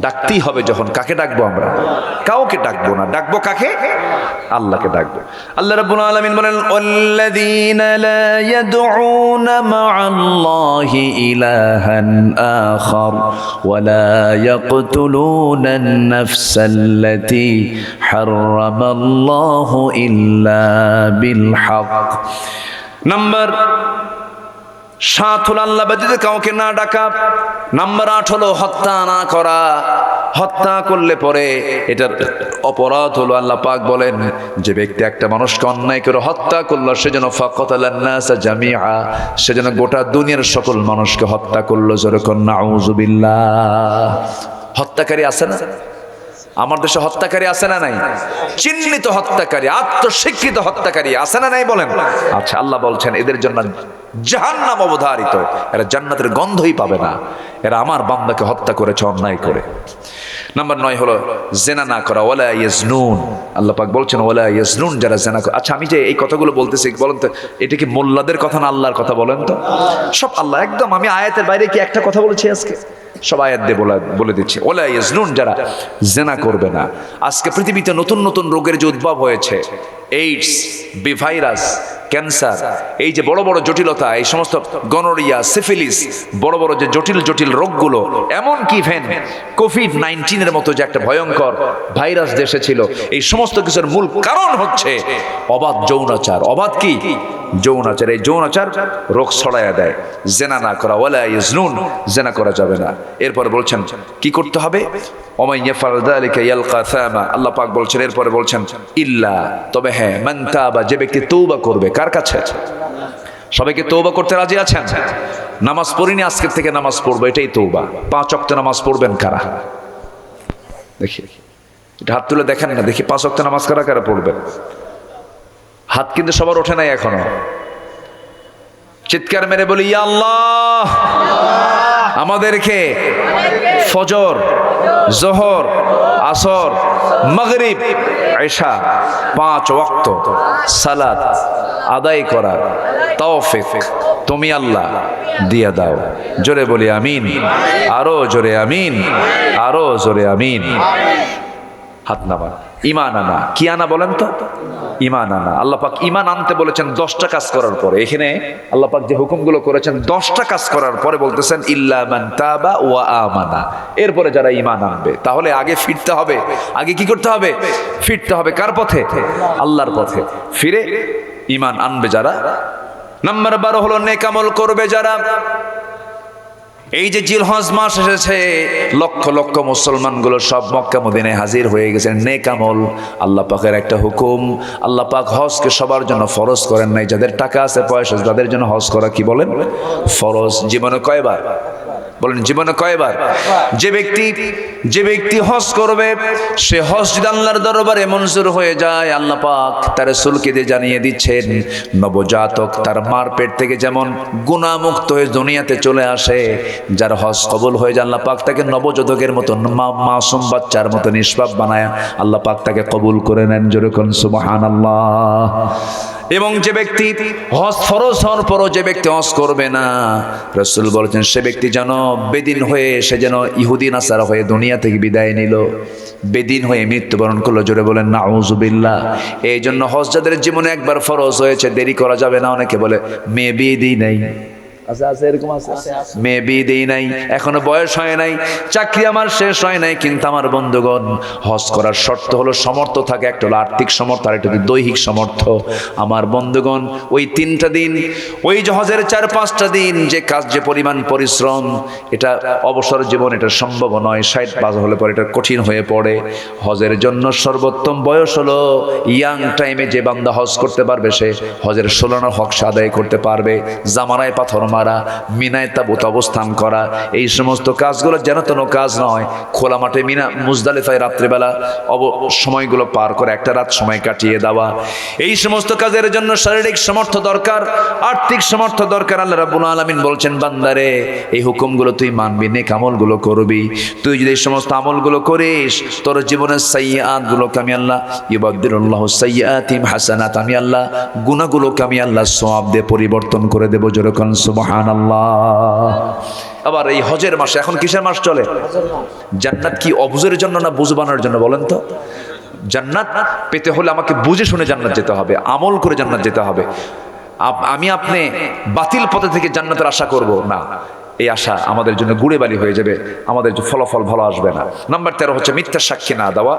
ডাকতেই হবে যখন। কাকে ডাকবো আমরা? কাউকে ডাকবো না। ডাকবো কাকে? আল্লাহকে ডাকবো। আল্লাহ রাব্বুল আলামিন বলেন, আল্লাযীনা লা ইয়াদউনা মা'আল্লাহি ইলাহান আখার ওয়া লা ইয়াকতুলুনা আন-নাফসাল্লাতী হারামাল্লাহু ইল্লা বিল হক। নাম্বার 7 হলো আল্লাহ ব্যতীত কাউকে না ডাকা। নাম্বার 8 হলো হত্যা না করা। হত্যা করলে পরে এটার অপরাধ হলো, আল্লাহ পাক বলেন যে ব্যক্তি একটা মানুষকে অন্যায় করে হত্যা করলো সেজন্য ফাকাতালান নাসা জামিআ, সেজন্য গোটা দুনিয়ার সকল মানুষকে হত্যা করলো। যেরকম নাউযুবিল্লাহ। হত্যাকারী আছে না আমার দেশে? হত্যাকারী আছে না নাই? চিহ্নিত হত্যাকারী, আত্মস্বীকৃত হত্যাকারী আছে না নাই বলেন? আচ্ছা, আল্লাহ বলছেন এদের জন্য জাহান্নাম অবধারিত, এরা জান্নাতের গন্ধই পাবে না, এরা আমার বান্দাকে হত্যা করেছে অন্যায় করে। নাম্বার 9 হলো জেনা না করা, ওয়ালা ইয়াজনুন। আল্লাহ পাক বলছেন ওয়ালা ইয়াজনুন, যারা জেনা করে। আচ্ছা, আমি যে এই কথাগুলো বলতেছি বলেন তো, এটা কি মোল্লাদের কথা না আল্লাহর কথা বলেন তো? সব আল্লাহ, একদম আমি আয়াতের বাইরে কি একটা কথা বলেছি আজকে? সব আয়াত দিয়ে বলে দিচ্ছি ওয়ালা ইয়াজনুন, যারা জেনা করবে না। আজকে পৃথিবীতে নতুন নতুন রোগের যে উদ্ভব হয়েছে, এইডস, বি ভাইরাস, ক্যান্সার, এই যে বড় বড় জটিলতা, এই সমস্ত গনোরিয়া, সিফিলিস, বড় বড় যে জটিল জটিল রোগগুলো, এমনকি কোভিড-19 মতো যে একটা ভয়ঙ্কর ভাইরাস দেশে ছিল, এই সমস্ত কিছুর মূল কারণ হচ্ছে অবাধ যৌনাচার। অবাধ কি? যৌনাচার। এই যৌনাচার রোগ ছড়ায়া দেয়। জেনা না করা, ওয়ালা ইয়াজনুন, জেনা করা যাবে না। এরপরে বলছেন কি করতে হবে? ওমাই ইয়াফআল যালিকা ইয়ালকা সামা। আল্লাহ পাক বলছেন, এরপরে বলছেন ইল্লা, তবে হ্যাঁ, মান তাবা, যে ব্যক্তি তওবা করবে। কার কাছে? সবাইকে তওবা করতে রাজি আছেন? নামাজ পড়িনি, আজকের থেকে নামাজ পড়বো, এটাই তওবা। 5 ওয়াক্ত নামাজ পড়বেন কারা? দেখি এটা হাত তুলে দেখেন না, দেখি 5 ওয়াক্ত নামাজ কারা কারা পড়বেন। হাত কিন্তু সবার ওঠে নাই এখনো। চিৎকার মেরে বলি ইয়া আল্লাহ, আমাদেরকে ফজর, জোহর, আসর, মাগরিব, ইশা 5 ওয়াক্ত সালাত আদায় করার তৌফিক তুমি আল্লাহ দিয়া দাও। জোরে বলি আমিন, আরো জোরে আমিন, আরো জোরে আমিন। হাত নামান। ঈমান আনা, কি আনা বলেন তো? ঈমান আনা। আল্লাহ পাক ঈমান আনতে বলেছেন 10টা কাজ করার পরে। এখানে আল্লাহ পাক যে হুকুমগুলো করেছেন 10টা কাজ করার পরে বলতেছেন ইল্লা মান তাবা ওয়া আমানা। এরপরে যারা ঈমান আনবে, তাহলে আগে ফিরতে হবে। আগে কি করতে হবে? ফিরতে হবে কার পথে? আল্লাহর পথে ফিরে ঈমান আনবে যারা। নাম্বার 12 হলো নেক আমল করবে যারা। এই যে জিলহজ মাস এসেছে, লক্ষ লক্ষ মুসলমানগুলো সব মক্কা মদিনায় হাজির হয়ে গেছেন। নেক আমল আল্লাহ পাকের একটা হুকুম। আল্লাহ পাক হজকে সবার জন্য ফরজ করেন নাই। যাদের টাকা আছে, পয়সা, তাদের জন্য হজ করা কি বলেন? ফরজ। জীবনে কয়বার বলেন? জীবনে কয়বার? যে ব্যক্তি হজ করবে, সে হজ যদি আল্লাহর দরবারে মঞ্জুর হয়ে যায়, আল্লাহ পাক তার রাসূলকে দিয়ে জানিয়ে দিচ্ছেন, নবজাতক তার মার পেট থেকে যেমন গুনাহমুক্ত হয়ে দুনিয়াতে চলে আসে, যার হজ কবুল হয়ে যায়, আল্লাহ পাক তাকে নবজাতকের মতো মাসুম বাচ্চার মতো নিষ্পাপ বানায় আল্লাহ পাক তাকে কবুল করে নেন। জোরে কোন সুবহানাল্লাহ। এবং যে ব্যক্তি হজ ফরজ হওয়ার পরও যে ব্যক্তি হজ করবে না, রাসূল বলেছেন সে ব্যক্তি যেন বেদিন হয়ে, সে যেন ইহুদি নাসারা হয়ে দুনিয়া থেকে বিদায় নিল, বেদিন হয়ে মৃত্যুবরণ করলো। জোরে বলেন নাউযুবিল্লাহ। এই জন্য হজ যাদের জীবনে একবার ফরজ হয়েছে, দেরি করা যাবে না। অনেকে বলে মেয়ে বিয়ে দিই নাই, এরকম আছে, মেয়ে বিয়ে দিই নাই, এখনো বয়স হয় নাই, চাকরি আমার শেষ হয় নাই। কিন্তু আমার বন্ধুগণ, হজ করার শর্ত হলো সমর্থ থাকে। একটা হলো আর্থিক সমর্থ, আর একটা হলো দৈহিক সমর্থ। আমার বন্ধুগণ, ওই 3টা দিন, ওই যে হজের 4-5টা দিন, যে কাজ, যে পরিমাণ পরিশ্রম, এটা অবসর জীবন এটা সম্ভব নয়। 60 হলে পরে এটা কঠিন হয়ে পড়ে। হজের জন্য সর্বোত্তম বয়স হলো ইয়াং টাইমে যে বান্দা হজ করতে পারবে, সে হজের 16 হক আদায় করতে পারবে। জামানায় পাথর মারা, মিনায় তাবুত অবস্থান করা, এই সমস্ত কাজগুলো যেন তেন কাজ নয়। খোলা মাঠে মিনা মুজদালিফায় রাত্রিবেলা সময়গুলো পার করে একটা রাত সময় কাটিয়ে দেওয়া, এই সমস্ত কাজের জন্য শারীরিক সামর্থ্য দরকার, আর্থিক সামর্থ্য দরকার। আল্লাহ রাব্বুল আলামিন বলছেন, বান্দারে এই হুকুমগুলো তুই মানবি, নেক আমলগুলো করবি। তুই যদি এই সমস্ত আমলগুলো করিস, তোর জীবনের সাইয়্যাতগুলোকে আমি আল্লাহ ইউবাদদিলুল্লাহু সাইয়্যাতিহিম হাসানাত, আমি আল্লাহ গুনাহগুলোকে আমি আল্লাহ সওয়াব দিয়ে পরিবর্তন করে দেব। যেরকম সুবহানাল্লাহ। আবার এই হজের মাসে, এখন কিসের মাস চলে? জান্নাত কি অবুজের জন্য না বুঝবানোর জন্য বলেন তো? জান্নাত পেতে হলে আমাকে বুঝে শুনে জান্নাত যেতে হবে, আমল করে জান্নাত যেতে হবে। আমি আপনি বাতিল পথে থেকে জান্নাতের আশা করব না, এই আশা আমাদের জন্য গুড়ে বালি হয়ে যাবে, আমাদের ফলাফল ভালো আসবে না। নাম্বার 13 হচ্ছে মিথ্যা সাক্ষী না দেওয়া।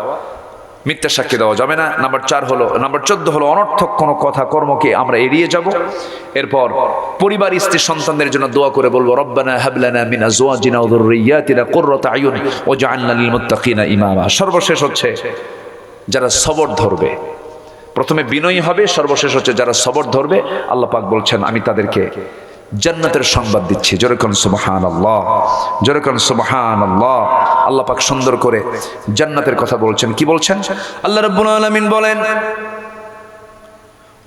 মিথ্যা সাক্ষী দেওয়া যাবে না। নাম্বার 14 হলো অনর্থক কোনো কথা কর্মকে আমরা এড়িয়ে যাব। এরপর পরিবার, স্ত্রী, সন্তানদের জন্য দোয়া করে বলবো রব্বানা হাব লানা মিন আজওয়াজিনা ওয়া যুররিয়াতিনা কুররাতা আয়ুন ওয়াজআলনা লিল মুত্তাকিনা ইমামা। সর্বশেষ হচ্ছে যারা সবর ধরবে, প্রথমে বিনয়ী হবে, সর্বশেষ হচ্ছে যারা সবর ধরবে, আল্লাহ পাক বলছেন আমি তাদেরকে জান্নাতের সংবাদ দিচ্ছি। জোরে কোন সুবহানাল্লাহ, জোরে কোন সুবহানাল্লাহ। আল্লাহ পাক সুন্দর করে জান্নাতের কথা বলছেন। কি বলছেন? আল্লাহ রাব্বুল আলামিন বলেন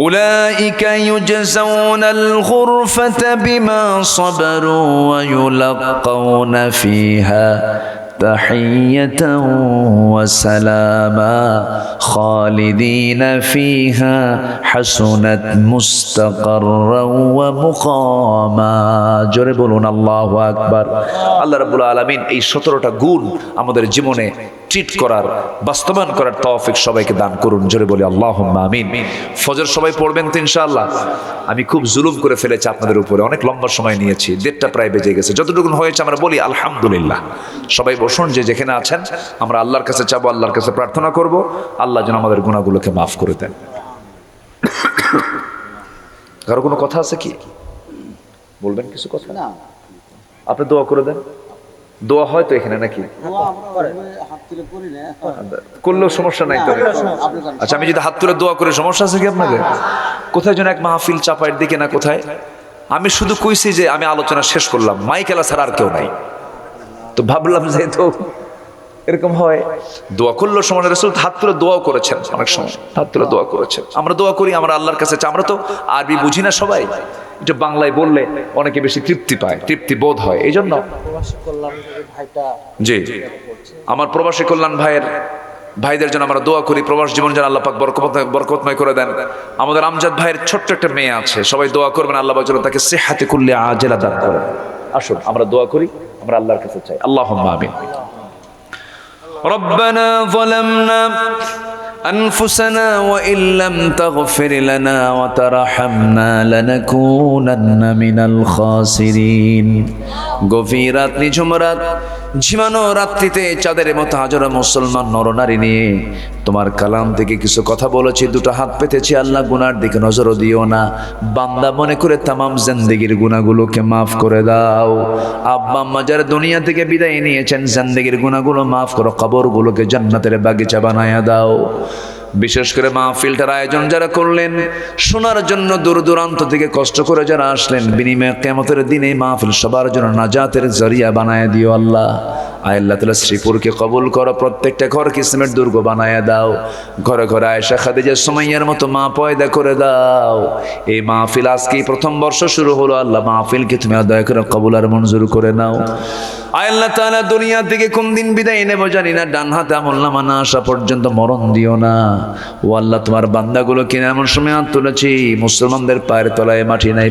উলাইকা ইউজজাউনাল গুরফাতা বিমা সাবারু ওয়া ইউলাক্কাউনা ফিহা তাহিয়াতাও ওয়া সালামা খালিদিনা ফিহা হাসুনাত মুস্তাকাররাও ওয়া মুকামা। জোরে বলুন আল্লাহু আকবার। আল্লাহ রাব্বুল আলামিন এই 17টা গুণ আমাদের জীবনে ট্রিট করার, বাস্তবায়ন করার তৌফিক সবাইকে দান করুন। জোরে বলি আল্লাহুম্মা আমিন। ফজর সবাই পড়বেন তো ইনশাআল্লাহ। আমি খুব জুলুম করে ফেলেছি আপনাদের উপরে, অনেক লম্বা সময় নিয়েছি, 1:30টা প্রায় বেজে গেছে। যতটুকু হয়েছে আমরা বলি আলহামদুলিল্লাহ। সবাই বসুন, যে যেখানে আছেন আমরা আল্লাহর কাছে চাবো, আল্লাহর কাছে প্রার্থনা করব আল্লাহ যেন আমাদের গুনাহগুলোকে মাফ করে দেন। কারো কোনো কথা আছে কি? বলবেন কিছু কথা? না, আপনি দোয়া করে দেন। দোয়া হয় তো এখানে নাকি? করলেও সমস্যা নাই তো? আচ্ছা, আমি যদি হাত তুলে দোয়া করে সমস্যা আছে কি আপনাদের? কোথায় যেন এক মাহফিল চাপাইয়ের দিকে না কোথায়, আমি শুধু কইছি যে আমি আলোচনা শেষ করলাম, মাইকেলা ছাড়া আর কেউ নাই, তো ভাবলাম যে তো এরকম হয়। দোয়া করলেও সমস্যা, রাসূল হাত তুলে দোয়াও করেছেন, অনেক সময় হাত তুলে দোয়া করেছেন। আমরা দোয়া করি, আমরা আল্লাহর কাছে চাই। আমরা তো আরবি বুঝি না সবাই, এটা বাংলায় বললে অনেকে বেশি তৃপ্তি পায়, তৃপ্তি বোধ হয়। এই জন্য জি, আমার প্রবাসী কল্যাণ ভাইদের জন্য আমরা দোয়া করি, প্রবাস জীবন যেন আল্লাহ পাক বরকতময় করে দেন। আমাদের আমজাদ ভাইয়ের ছোট্ট একটা মেয়ে আছে, সবাই দোয়া করবেন আল্লাহ পাক যেন তাকে সিহহাতে কুল্লি আজেলা দান করেন। আসুন আমরা দোয়া করি, আমরা আল্লাহর কাছে চাই। আল্লাহুম্মা আমিন। রব্বানা যালামনা أنفسنا وإن لم تغفر لنا وترحمنا لنكونن من الخاسرين। গভীর রাত, নিঝুম রাত, ঝিমানো রাত্রিতে চাঁদের মতো হাজারো মুসলমান নরনারী নিয়ে তোমার কালাম থেকে কিছু কথা বলেছি, দুটো হাত পেতেছি। আল্লাহ গুনার দিকে নজরও দিও না, বান্দা মনে করে তামাম জিন্দেগির গুনাহগুলোকে মাফ করে দাও। আব্বা আম্মা যারা দুনিয়া থেকে বিদায় নিয়েছেন, জিন্দেগির গুনাহগুলো মাফ করো, কবরগুলোকে জান্নাতের বাগিচা বানায়া দাও। বিশেষ করে মাহফিলটার আয়োজন যারা করলেন, শোনার জন্য দূর দূরান্ত থেকে কষ্ট করে যারা আসলেন, বিনিময়ে কিয়ামতের দিনে মাহফিল সবার জন্য নাজাতের জরিয়া বানায় দিও আল্লাহ। আল্লাহ তাআলা শ্রীপুরকে কবুল করো, প্রত্যেকটা ঘর কিসমতের দুর্গ বানায় দাও। ঘরে ঘরে আয়েশা, খাদিজা, সুমাইয়ার মতো মা পয়দা করে দাও। এই মাহফিল আজকেই প্রথম বর্ষ শুরু হলো, আল্লাহ মাহফিলকে তুমি দয়া করে কবুল আর মঞ্জুর করে নাও। আল্লাহ তাআলা দুনিয়া থেকে কোন দিন বিদায় নেব জানি না, ডান হাতে আমলনামা না আসা পর্যন্ত মরণ দিও না। ও আল্লাহ, তোমার বান্দাগুলো কিনে এমন সময় হাত তুলেছি মুসলমানদের পায়ের তলায় মাটি নাই।